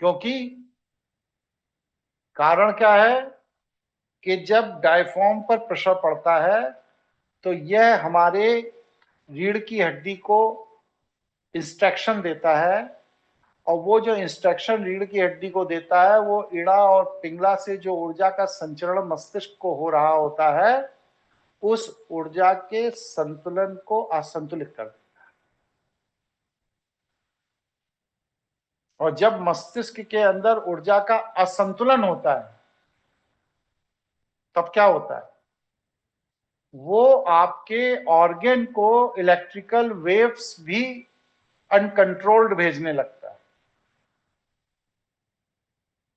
क्योंकि कारण क्या है कि जब डायफॉर्म पर प्रेशर पड़ता है, तो यह हमारे रीढ़ की हड्डी को इंस्ट्रक्शन देता है, और वो जो इंस्ट्रक्शन रीढ़ की हड्डी को देता है, वो इड़ा और पिंगला से जो ऊर्जा का संचरण मस्तिष्क को हो रहा होता है, उस ऊर्जा के संतुलन को असंतुलित कर देता है। और जब मस्तिष्क के अंदर ऊर्जा का असंतुलन होता है, तब क्या होता है? वो आपके ऑर्गन को इलेक्ट्रिकल वेव्स भी अनकंट्रोल्ड भेजने लगता है।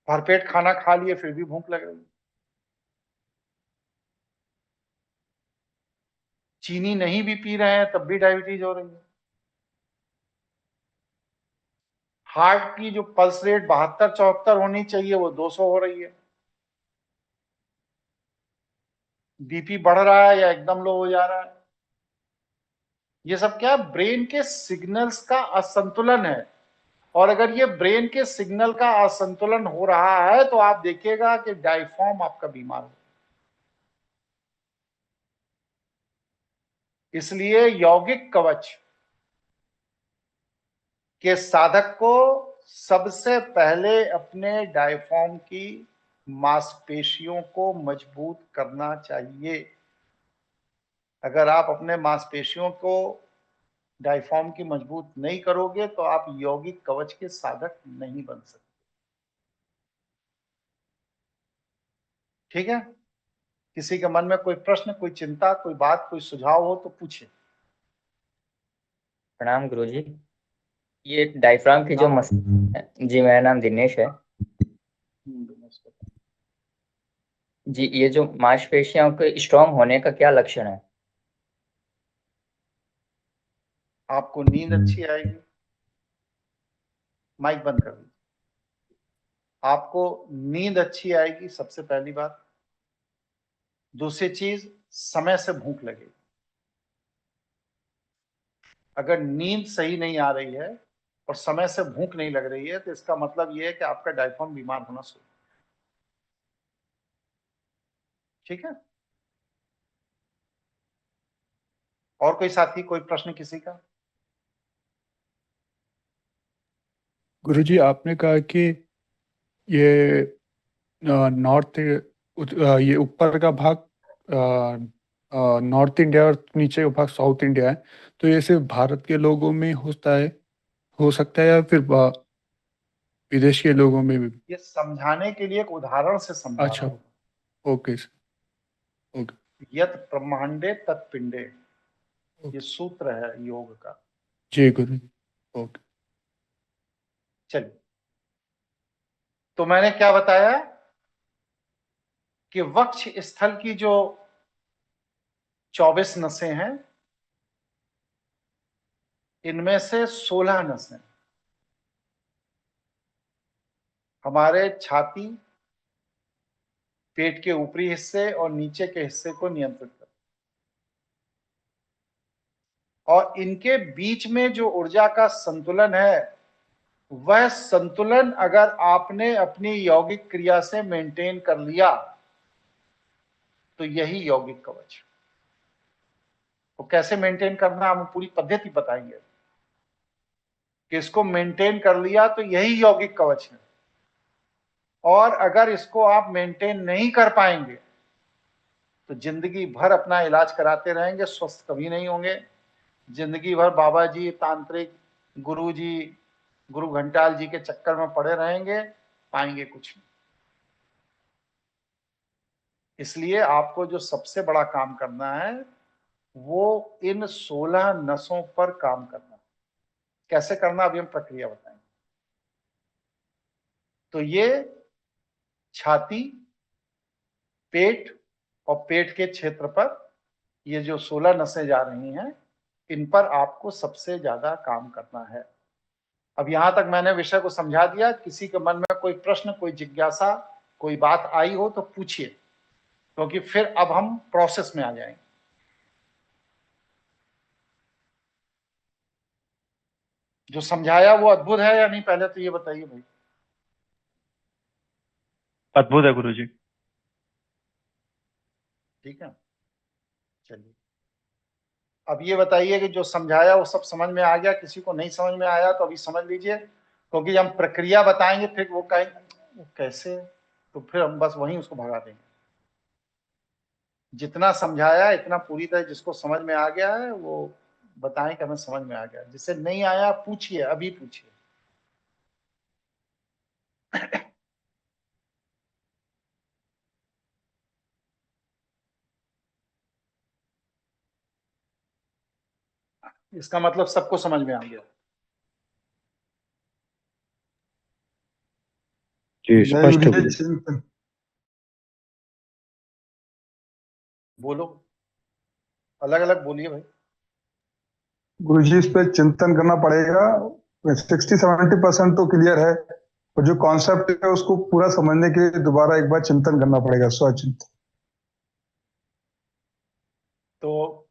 भरपेट खाना खा लिए फिर भी भूख लग रही है, चीनी नहीं भी पी रहे हैं तब भी डायबिटीज हो रही है, हार्ट की जो पल्स रेट 72-74 होनी चाहिए वो 200 हो रही है, बीपी बढ़ रहा है या एकदम लो हो जा रहा है। ये सब क्या? ब्रेन के सिग्नल्स का असंतुलन है। और अगर ये ब्रेन के सिग्नल का असंतुलन हो रहा है, तो आप देखिएगा कि डायफॉर्म आपका बीमार हो। इसलिए यौगिक कवच के साधक को सबसे पहले अपने डायफ्राम की मांसपेशियों को मजबूत करना चाहिए। अगर आप अपने मांसपेशियों को डायफ्राम की मजबूत नहीं करोगे तो आप यौगिक कवच के साधक नहीं बन सकते। ठीक है, किसी के मन में कोई प्रश्न, कोई चिंता, कोई बात, कोई सुझाव हो तो पूछे। प्रणाम गुरुजी। ये डायफ्राम की जो जी, मेरा नाम दिनेश है जी। ये जो मांसपेशियों के स्ट्रांग होने का क्या लक्षण है? आपको नींद अच्छी आएगी। माइक बंद कर दीजिए। आपको नींद अच्छी आएगी, सबसे पहली बात। दूसरी चीज, समय से भूख लगेगी। अगर नींद सही नहीं आ रही है और समय से भूख नहीं लग रही है तो इसका मतलब यह है कि आपका डायफ्राम बीमार होना शुरू। ठीक है, और कोई साथी, कोई प्रश्न किसी का? गुरुजी आपने कहा कि ये नॉर्थ, ये ऊपर का भाग नॉर्थ इंडिया और नीचे का भाग साउथ इंडिया है, तो ये सिर्फ भारत के लोगों में होता है, हो सकता है, या फिर विदेश के लोगों में भी? ये समझाने के लिए एक उदाहरण से समझा रहा अच्छा, हूं। Okay sir, okay. यत ब्रह्मांडे तत्पिंडे, ये ओके। सूत्र है योग का। जी गुरु, ओके। चलिए, तो मैंने क्या बताया कि वक्ष स्थल की जो 24 नसें हैं, इनमें से 16 नसें हमारे छाती, पेट के ऊपरी हिस्से और नीचे के हिस्से को नियंत्रित करती हैं। और इनके बीच में जो ऊर्जा का संतुलन है, वह संतुलन अगर आपने अपनी यौगिक क्रिया से मेंटेन कर लिया तो यही यौगिक कवच। तो कैसे मेंटेन करना, हम पूरी पद्धति बताएंगे कि इसको मेंटेन कर लिया तो यही यौगिक कवच है। और अगर इसको आप मेंटेन नहीं कर पाएंगे तो जिंदगी भर अपना इलाज कराते रहेंगे, स्वस्थ कभी नहीं होंगे। जिंदगी भर बाबा जी, तांत्रिक, गुरु जी, गुरु घंटाल जी के चक्कर में पड़े रहेंगे, पाएंगे कुछ नहीं। इसलिए आपको जो सबसे बड़ा काम करना है वो इन 16 नसों पर काम करना। कैसे करना, अभी हम प्रक्रिया बताएंगे। तो ये छाती, पेट और पेट के क्षेत्र पर ये जो 16 नसें जा रही हैं, इन पर आपको सबसे ज्यादा काम करना है। अब यहां तक मैंने विषय को समझा दिया। किसी के मन में कोई प्रश्न, कोई जिज्ञासा, कोई बात आई हो तो पूछिए, क्योंकि फिर अब हम प्रोसेस में आ जाएंगे। जो समझाया वो अद्भुत है या नहीं, पहले तो ये बताइए भाई। अद्भुत है गुरुजी। ठीक है, चलिए अब ये बताइए कि जो समझाया वो सब समझ में आ गया? किसी को नहीं समझ में आया तो अभी समझ लीजिए, क्योंकि हम प्रक्रिया बताएंगे फिर वो कहेंगे वो कैसे, तो फिर हम बस वहीं उसको भगा देंगे। जितना समझाया इतना पूरी तरह जिसको समझ में आ गया है वो बताएं कि हमें समझ में आ गया। जिसे नहीं आया पूछिए, अभी पूछिए। इसका मतलब सबको समझ में आ गया। जी जय स्पष्ट है गुरु जी, गुरु। चिंतन। बोलो, अलग अलग बोलिए भाई। गुरु जी, इस पे चिंतन करना पड़ेगा। 60-70% तो क्लियर है, और जो कॉन्सेप्ट है उसको पूरा समझने के लिए दोबारा एक बार चिंतन करना पड़ेगा, स्वचिंतन। तो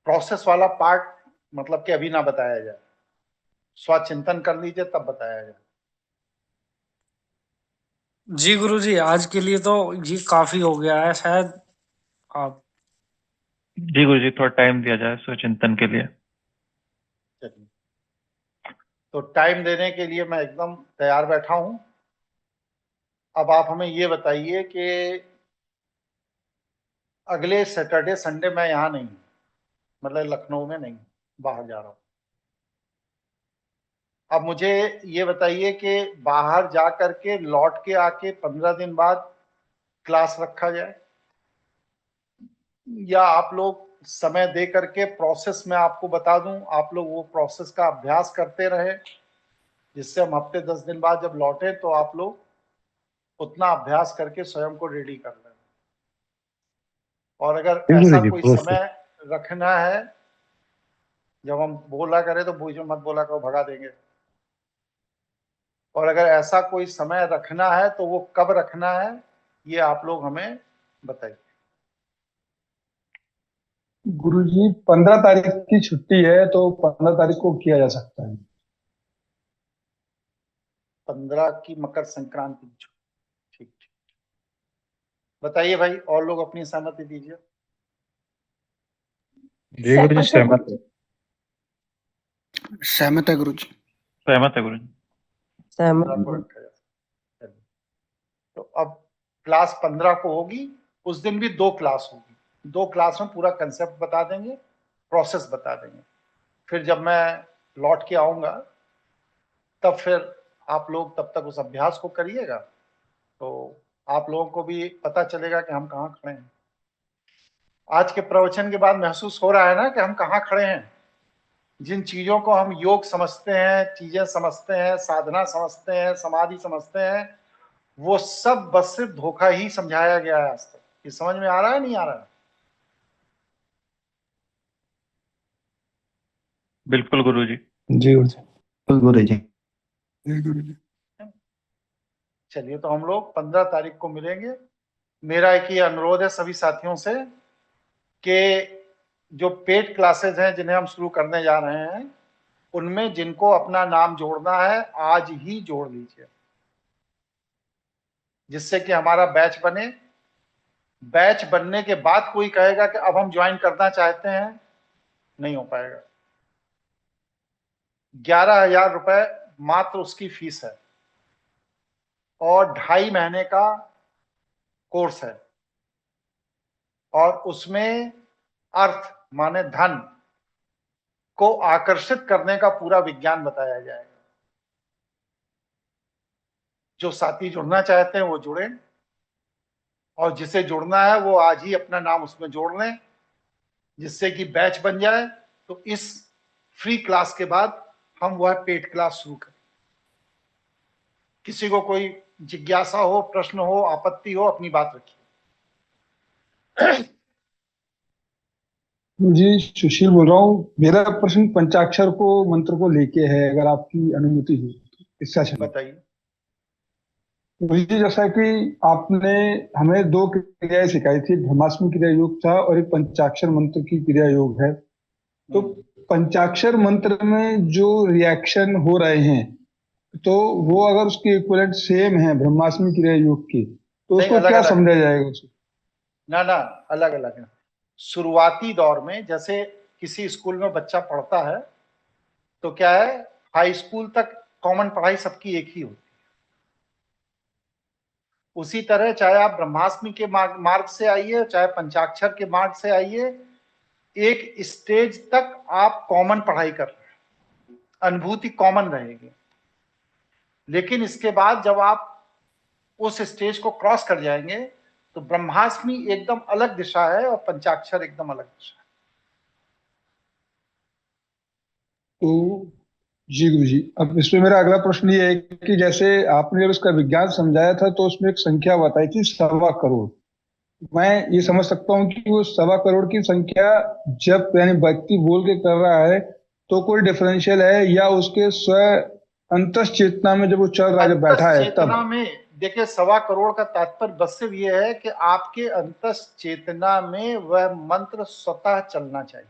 प्रोसेस वाला पार्ट मतलब कि अभी ना बताया जाए, स्वचिंतन कर लीजिए तब बताया जाए। जी गुरुजी, आज के लिए तो ये काफी हो गया है शायद। आप जी गुरुजी, थोड़ा टाइम दिया जाए स्वचिंतन के लिए। चलिए, तो टाइम देने के लिए मैं एकदम तैयार बैठा हूं। अब आप हमें ये बताइए कि अगले सैटरडे संडे मैं यहाँ नहीं हूं, मतलब लखनऊ में नहीं, बाहर जा रहा हूं। अब मुझे ये बताइए कि बाहर जा करके लौट के आके 15 दिन बाद क्लास रखा जाए, या आप लोग समय दे करके प्रोसेस में आपको बता दूं, आप लोग वो प्रोसेस का अभ्यास करते रहे, जिससे हम हफ्ते 10 दिन बाद जब लौटे तो आप लोग उतना अभ्यास करके स्वयं को रेडी कर लें। और अगर ऐसा कोई समय रखना है, जब हम बोला करें तो बीच में मत बोला करो, भगा देंगे। और अगर ऐसा कोई समय रखना है तो वो कब रखना है, ये आप लोग हमें बताइए। गुरुजी 15 तारीख की छुट्टी है, तो 15 तारीख को किया जा सकता है। 15 की मकर संक्रांति की छुट्टी, ठीक ठीक। बताइए भाई, और लोग अपनी सहमति दीजिए। जी गुरुजी, सहमत है। सहमत है गुरुजी। सहमत है गुरुजी। 15 को रखा जाए। चलिए, तो अब क्लास 15 को होगी, उस दिन भी 2 क्लास होगी। 2 क्लास में पूरा कंसेप्ट बता देंगे, प्रोसेस बता देंगे। फिर जब मैं लौट के आऊंगा तब फिर आप लोग तब तक उस अभ्यास को करिएगा, तो आप लोगों को भी पता चलेगा कि हम कहाँ खड़े हैं। आज के प्रवचन के बाद महसूस हो रहा है ना कि हम कहाँ खड़े हैं। जिन चीजों को हम योग समझते हैं, चीजें समझते हैं, साधना समझते हैं, समाधि समझते हैं, वो सब बस सिर्फ धोखा ही समझाया गया है आज तक। ये समझ में आ रहा है, नहीं आ रहा है? बिल्कुल गुरुजी। जी गुरुजी। गुरुजी। जी गुरुजी। चलिए, तो हम लोग 15 तारीख को मिलेंगे। मेरा एक ही अनुरोध है सभी साथियों से कि जो पेड क्लासेस हैं जिन्हें हम शुरू करने जा रहे हैं, उनमें जिनको अपना नाम जोड़ना है आज ही जोड़ लीजिए, जिससे कि हमारा बैच बने। बैच बनने के बाद कोई कहेगा कि अब हम ज्वाइन करना चाहते हैं, नहीं हो पाएगा। 11,000 रुपए मात्र उसकी फीस है और 2.5 महीने का कोर्स है, और उसमें अर्थ माने धन को आकर्षित करने का पूरा विज्ञान बताया जाएगा। जो साथी जुड़ना चाहते हैं वो जुड़ें, और जिसे जुड़ना है वो आज ही अपना नाम उसमें जोड़ लें, जिससे कि बैच बन जाए। तो इस फ्री क्लास के बाद हम वह पेड क्लास शुरू करें। किसी को कोई जिज्ञासा हो, प्रश्न हो, आपत्ति हो, अपनी बात रखिए। जी, सुशील बोल रहा हूँ। मेरा प्रश्न पंचाक्षर को मंत्र को लेके है, अगर आपकी अनुमति हो तो इसका चलिए। बताइए। गुरुजी, जैसा कि आपने हमें 2 क्रियाएं सिखाई थी, ब्रह्मास्मि क्रिया योग था और एक पंचाक्षर मंत्र की क्रिया योग है। तो पंचाक्षर मंत्र में जो रिएक्शन हो रहे हैं, तो वो अगर उसके इक्विवेलेंट सेम है ब्रह्मास्मि क्रिया योग की, तो नहीं, उसको अलग क्या अलग समझा जाएगा उसको? ना ना, अलग अलग है। शुरुआती दौर में जैसे किसी स्कूल में बच्चा पढ़ता है तो क्या है, हाई स्कूल तक कॉमन पढ़ाई सबकी एक ही होती है। उसी तरह चाहे आप ब्रह्मास्मि के मार्ग से आइए, चाहे पंचाक्षर के मार्ग से आइए, एक स्टेज तक आप कॉमन पढ़ाई कर रहे हैं, अनुभूति कॉमन रहेगी। लेकिन इसके बाद जब आप उस स्टेज को क्रॉस कर जाएंगे तो ब्रह्मास्मि एकदम अलग दिशा है और पंचाक्षर एकदम अलग दिशा है। तो जी गुरु जी, अब इसमें मेरा अगला प्रश्न ये है कि जैसे आपने जब इसका विज्ञान समझाया था तो उसमें एक संख्या बताई थी 1.25 करोड़। मैं ये समझ सकता हूँ कि वो 1.25 करोड़ की संख्या जब यानी व्यक्ति बोल के कर रहा है तो कोई डिफरेंशियल है, या उसके स्व अंतस चेतना में जब वो चल रहा है, जब बैठा है चेतना तब? में देखिए, 1.25 करोड़ का तात्पर्य बस सिर्फ ये है कि आपके अंतस चेतना में वह मंत्र स्वतः चलना चाहिए।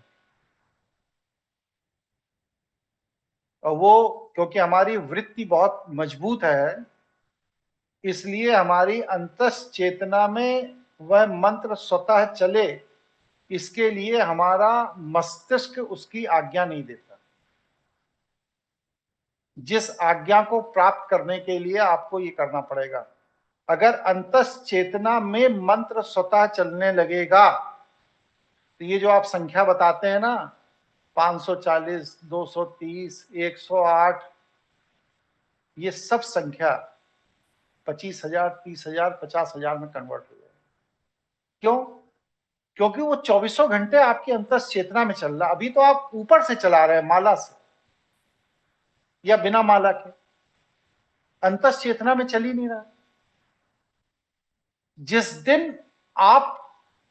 और वो क्योंकि हमारी वृत्ति बहुत मजबूत है, इसलिए हमारी अंतस चेतना में वह मंत्र स्वतः चले, इसके लिए हमारा मस्तिष्क उसकी आज्ञा नहीं देता। जिस आज्ञा को प्राप्त करने के लिए आपको ये करना पड़ेगा। अगर अंतस चेतना में मंत्र स्वतः चलने लगेगा तो ये जो आप संख्या बताते हैं ना 540, 230, 108, ये सब संख्या 25,000, 30,000, 50,000 में कन्वर्ट हो जाएगा। क्यों? क्योंकि वो 24 घंटे आपकी अंतस चेतना में चल रहा। अभी तो आप ऊपर से चला रहे हैं माला से या बिना माला के, अंतस चेतना में चल ही नहीं रहा। जिस दिन आप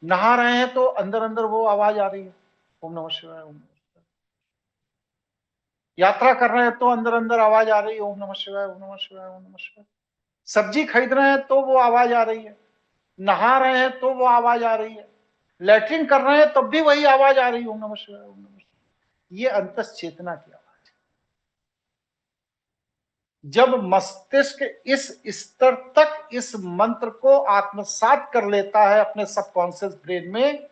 नहा रहे हैं तो अंदर अंदर वो आवाज आ रही है, ओम नमः शिवाय, ओम नमः शिवाय। यात्रा कर रहे हैं तो अंदर अंदर आवाज आ रही है, ओम नमः शिवाय, ओम नमः शिवाय, ओम नमः शिवाय। सब्जी खरीद रहे हैं तो वो आवाज आ रही है, नहा रहे हैं तो वो आवाज आ रही है, लैट्रिन कर रहे हैं तब भी वही आवाज आ रही है, ओम नमः शिवाय, ओम नमः शिवाय। ये अंतस चेतना की आवाज है। जब मस्तिष्क इस स्तर तक इस मंत्र को आत्मसात कर लेता है अपने सबकॉन्शियस ब्रेन में,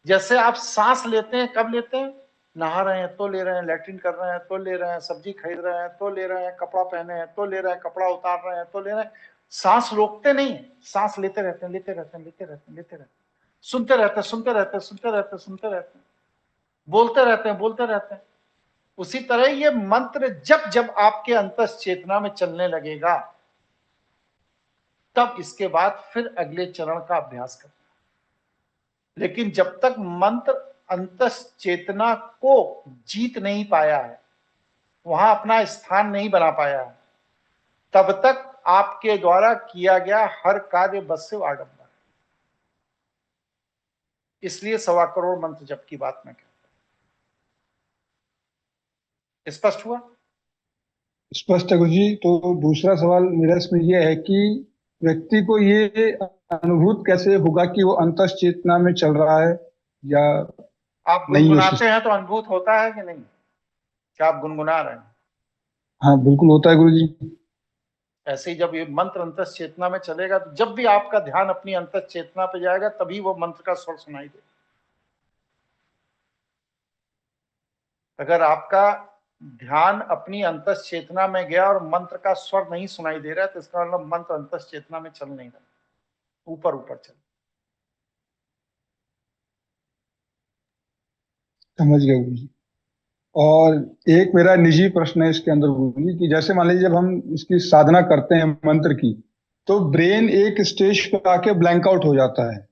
जैसे आप सांस लेते हैं, कब लेते हैं? नहा रहे हैं तो ले रहे हैं, लैट्रिन कर रहे हैं तो ले रहे हैं, सब्जी खरीद रहे हैं तो ले रहे हैं, कपड़ा पहने हैं तो ले रहे हैं, कपड़ा उतार रहे हैं तो ले रहे हैं। सांस रोकते नहीं, सांस लेते रहते हैं, लेते रहते हैं, लेते रहते हैं, लेते रहते हैं, सुनते रहते हैं, सुनते रहते हैं, सुनते रहते हैं, सुनते रहते हैं, बोलते रहते हैं, बोलते रहते हैं। उसी तरह ये मंत्र जब जब आपके अंतस चेतना में चलने लगेगा तब इसके बाद फिर अगले चरण का अभ्यास करना। लेकिन जब तक मंत्र अंतस चेतना को जीत नहीं पाया है, वहां अपना स्थान नहीं बना पाया है, तब तक आपके द्वारा किया गया हर कार्य बस से आडंबर है। इसलिए 1.25 करोड़ मंत्र जप की बात मैं कहता हूं। स्पष्ट हुआ? स्पष्ट है गुरुजी। तो दूसरा सवाल मेरा इसमें यह है कि व्यक्ति को ये अनुभूत कैसे होगा कि वो अंतस चेतना में चल रहा है या आप नहीं? गुनगुनाते हैं तो अनुभूत होता है कि नहीं? क्या आप गुनगुना रहे हैं? हाँ बिल्कुल होता है गुरुजी। ऐसे ही जब ये मंत्र अंतस चेतना में चलेगा तो जब भी आपका ध्यान अपनी अंतस चेतना पे जाएगा तभी वो मंत्र का स्वर सुनाई देगा। अगर आपका ध्यान अपनी अंतस चेतना में गया और मंत्र का स्वर नहीं सुनाई दे रहा है तो इसका मतलब मंत्र अंतस चेतना में चल नहीं रहा, ऊपर ऊपर चल। समझ गया गुरुजी। और एक मेरा निजी प्रश्न है इसके अंदर गुरुजी कि जैसे मान लीजिए जब हम इसकी साधना करते हैं मंत्र की, तो ब्रेन एक स्टेज पे आके ब्लैंक आउट हो जाता है,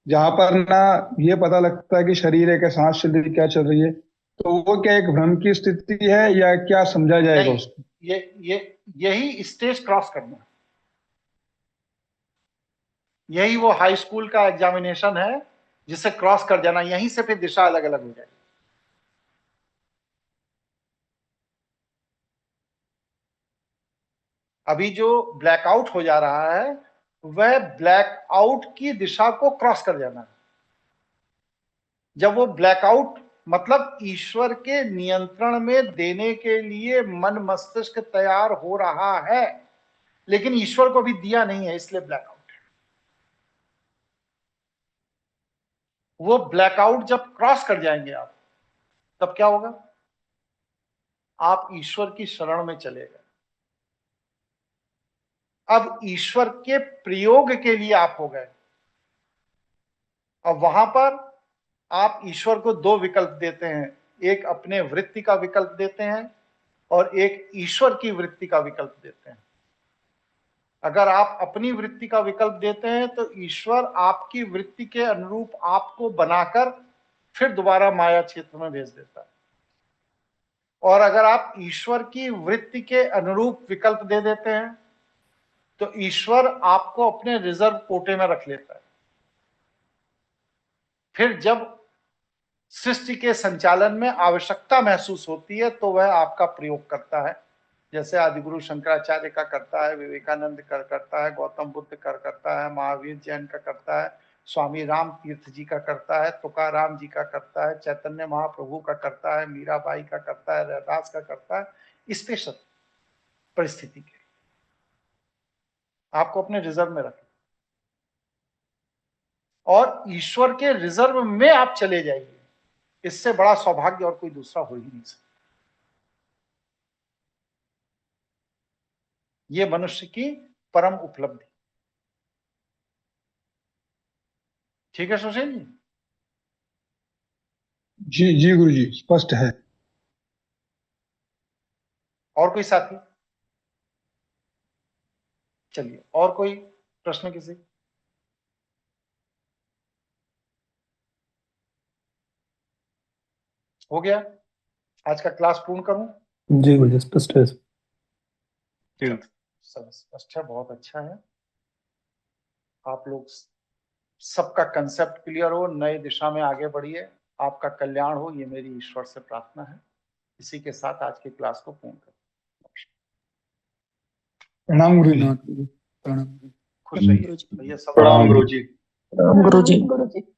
जहां पर ना ये पता लगता है कि शरीर है, क्या सांस चल रही है, क्या चल रही है। तो वो क्या एक भ्रम की स्थिति है या क्या समझा जाएगा नहीं, उसको? यही स्टेज क्रॉस करना है। यही वो हाई स्कूल का एग्जामिनेशन है जिसे क्रॉस कर जाना, यहीं से फिर दिशा अलग अलग हो जाएगी। अभी जो ब्लैकआउट हो जा रहा है वह ब्लैकआउट की दिशा को क्रॉस कर जाना है। जब वो ब्लैकआउट मतलब ईश्वर के नियंत्रण में देने के लिए मन मस्तिष्क तैयार हो रहा है, लेकिन ईश्वर को भी दिया नहीं है, इसलिए ब्लैकआउट है। वो ब्लैकआउट जब क्रॉस कर जाएंगे आप, तब क्या होगा? आप ईश्वर की शरण में चले गए। अब ईश्वर के प्रयोग के लिए आप हो गए। अब वहां पर आप ईश्वर को 2 विकल्प देते हैं, एक अपने वृत्ति का विकल्प देते हैं और एक ईश्वर की वृत्ति का विकल्प देते हैं। अगर आप अपनी वृत्ति का विकल्प देते हैं तो ईश्वर आपकी वृत्ति के अनुरूप आपको बनाकर फिर दोबारा माया क्षेत्र में भेज देता है। और अगर आप ईश्वर की वृत्ति के अनुरूप विकल्प दे देते हैं तो ईश्वर आपको अपने रिजर्व कोटे में रख लेता है। फिर जब सृष्टि के संचालन में आवश्यकता महसूस होती है तो वह आपका प्रयोग करता है, जैसे आदिगुरु शंकराचार्य का करता है, विवेकानंद का करता है, गौतम बुद्ध का करता है, महावीर जैन का करता है, स्वामी राम तीर्थ जी का करता है, तुकाराम जी का करता है, चैतन्य महाप्रभु का करता है, मीराबाई का करता है, रैदास का करता है। स्पेशल परिस्थिति के आपको अपने रिजर्व में रखें। और ईश्वर के रिजर्व में आप चले जाइए। इससे बड़ा सौभाग्य और कोई दूसरा हो ही नहीं सकता। ये मनुष्य की परम उपलब्धि। ठीक है सुशील जी? जी जी गुरु जी, स्पष्ट है। और कोई साथी? चलिए, और कोई प्रश्न किसी? हो गया? आज का क्लास पूर्ण करूं? जी गुरु जी, स्पष्ट है। जी सब स्पष्ट है, बहुत अच्छा है। आप लोग सबका कंसेप्ट क्लियर हो, नई दिशा में आगे बढ़िए, आपका कल्याण हो, ये मेरी ईश्वर से प्रार्थना है। इसी के साथ आज की क्लास को पूर्ण करें। प्रणाम गुरु जी। धन्यवाद गुरु, प्रणाम। खुश रहिए भैया सब। प्रणाम गुरु जी। गुरु जी। गुरु जी।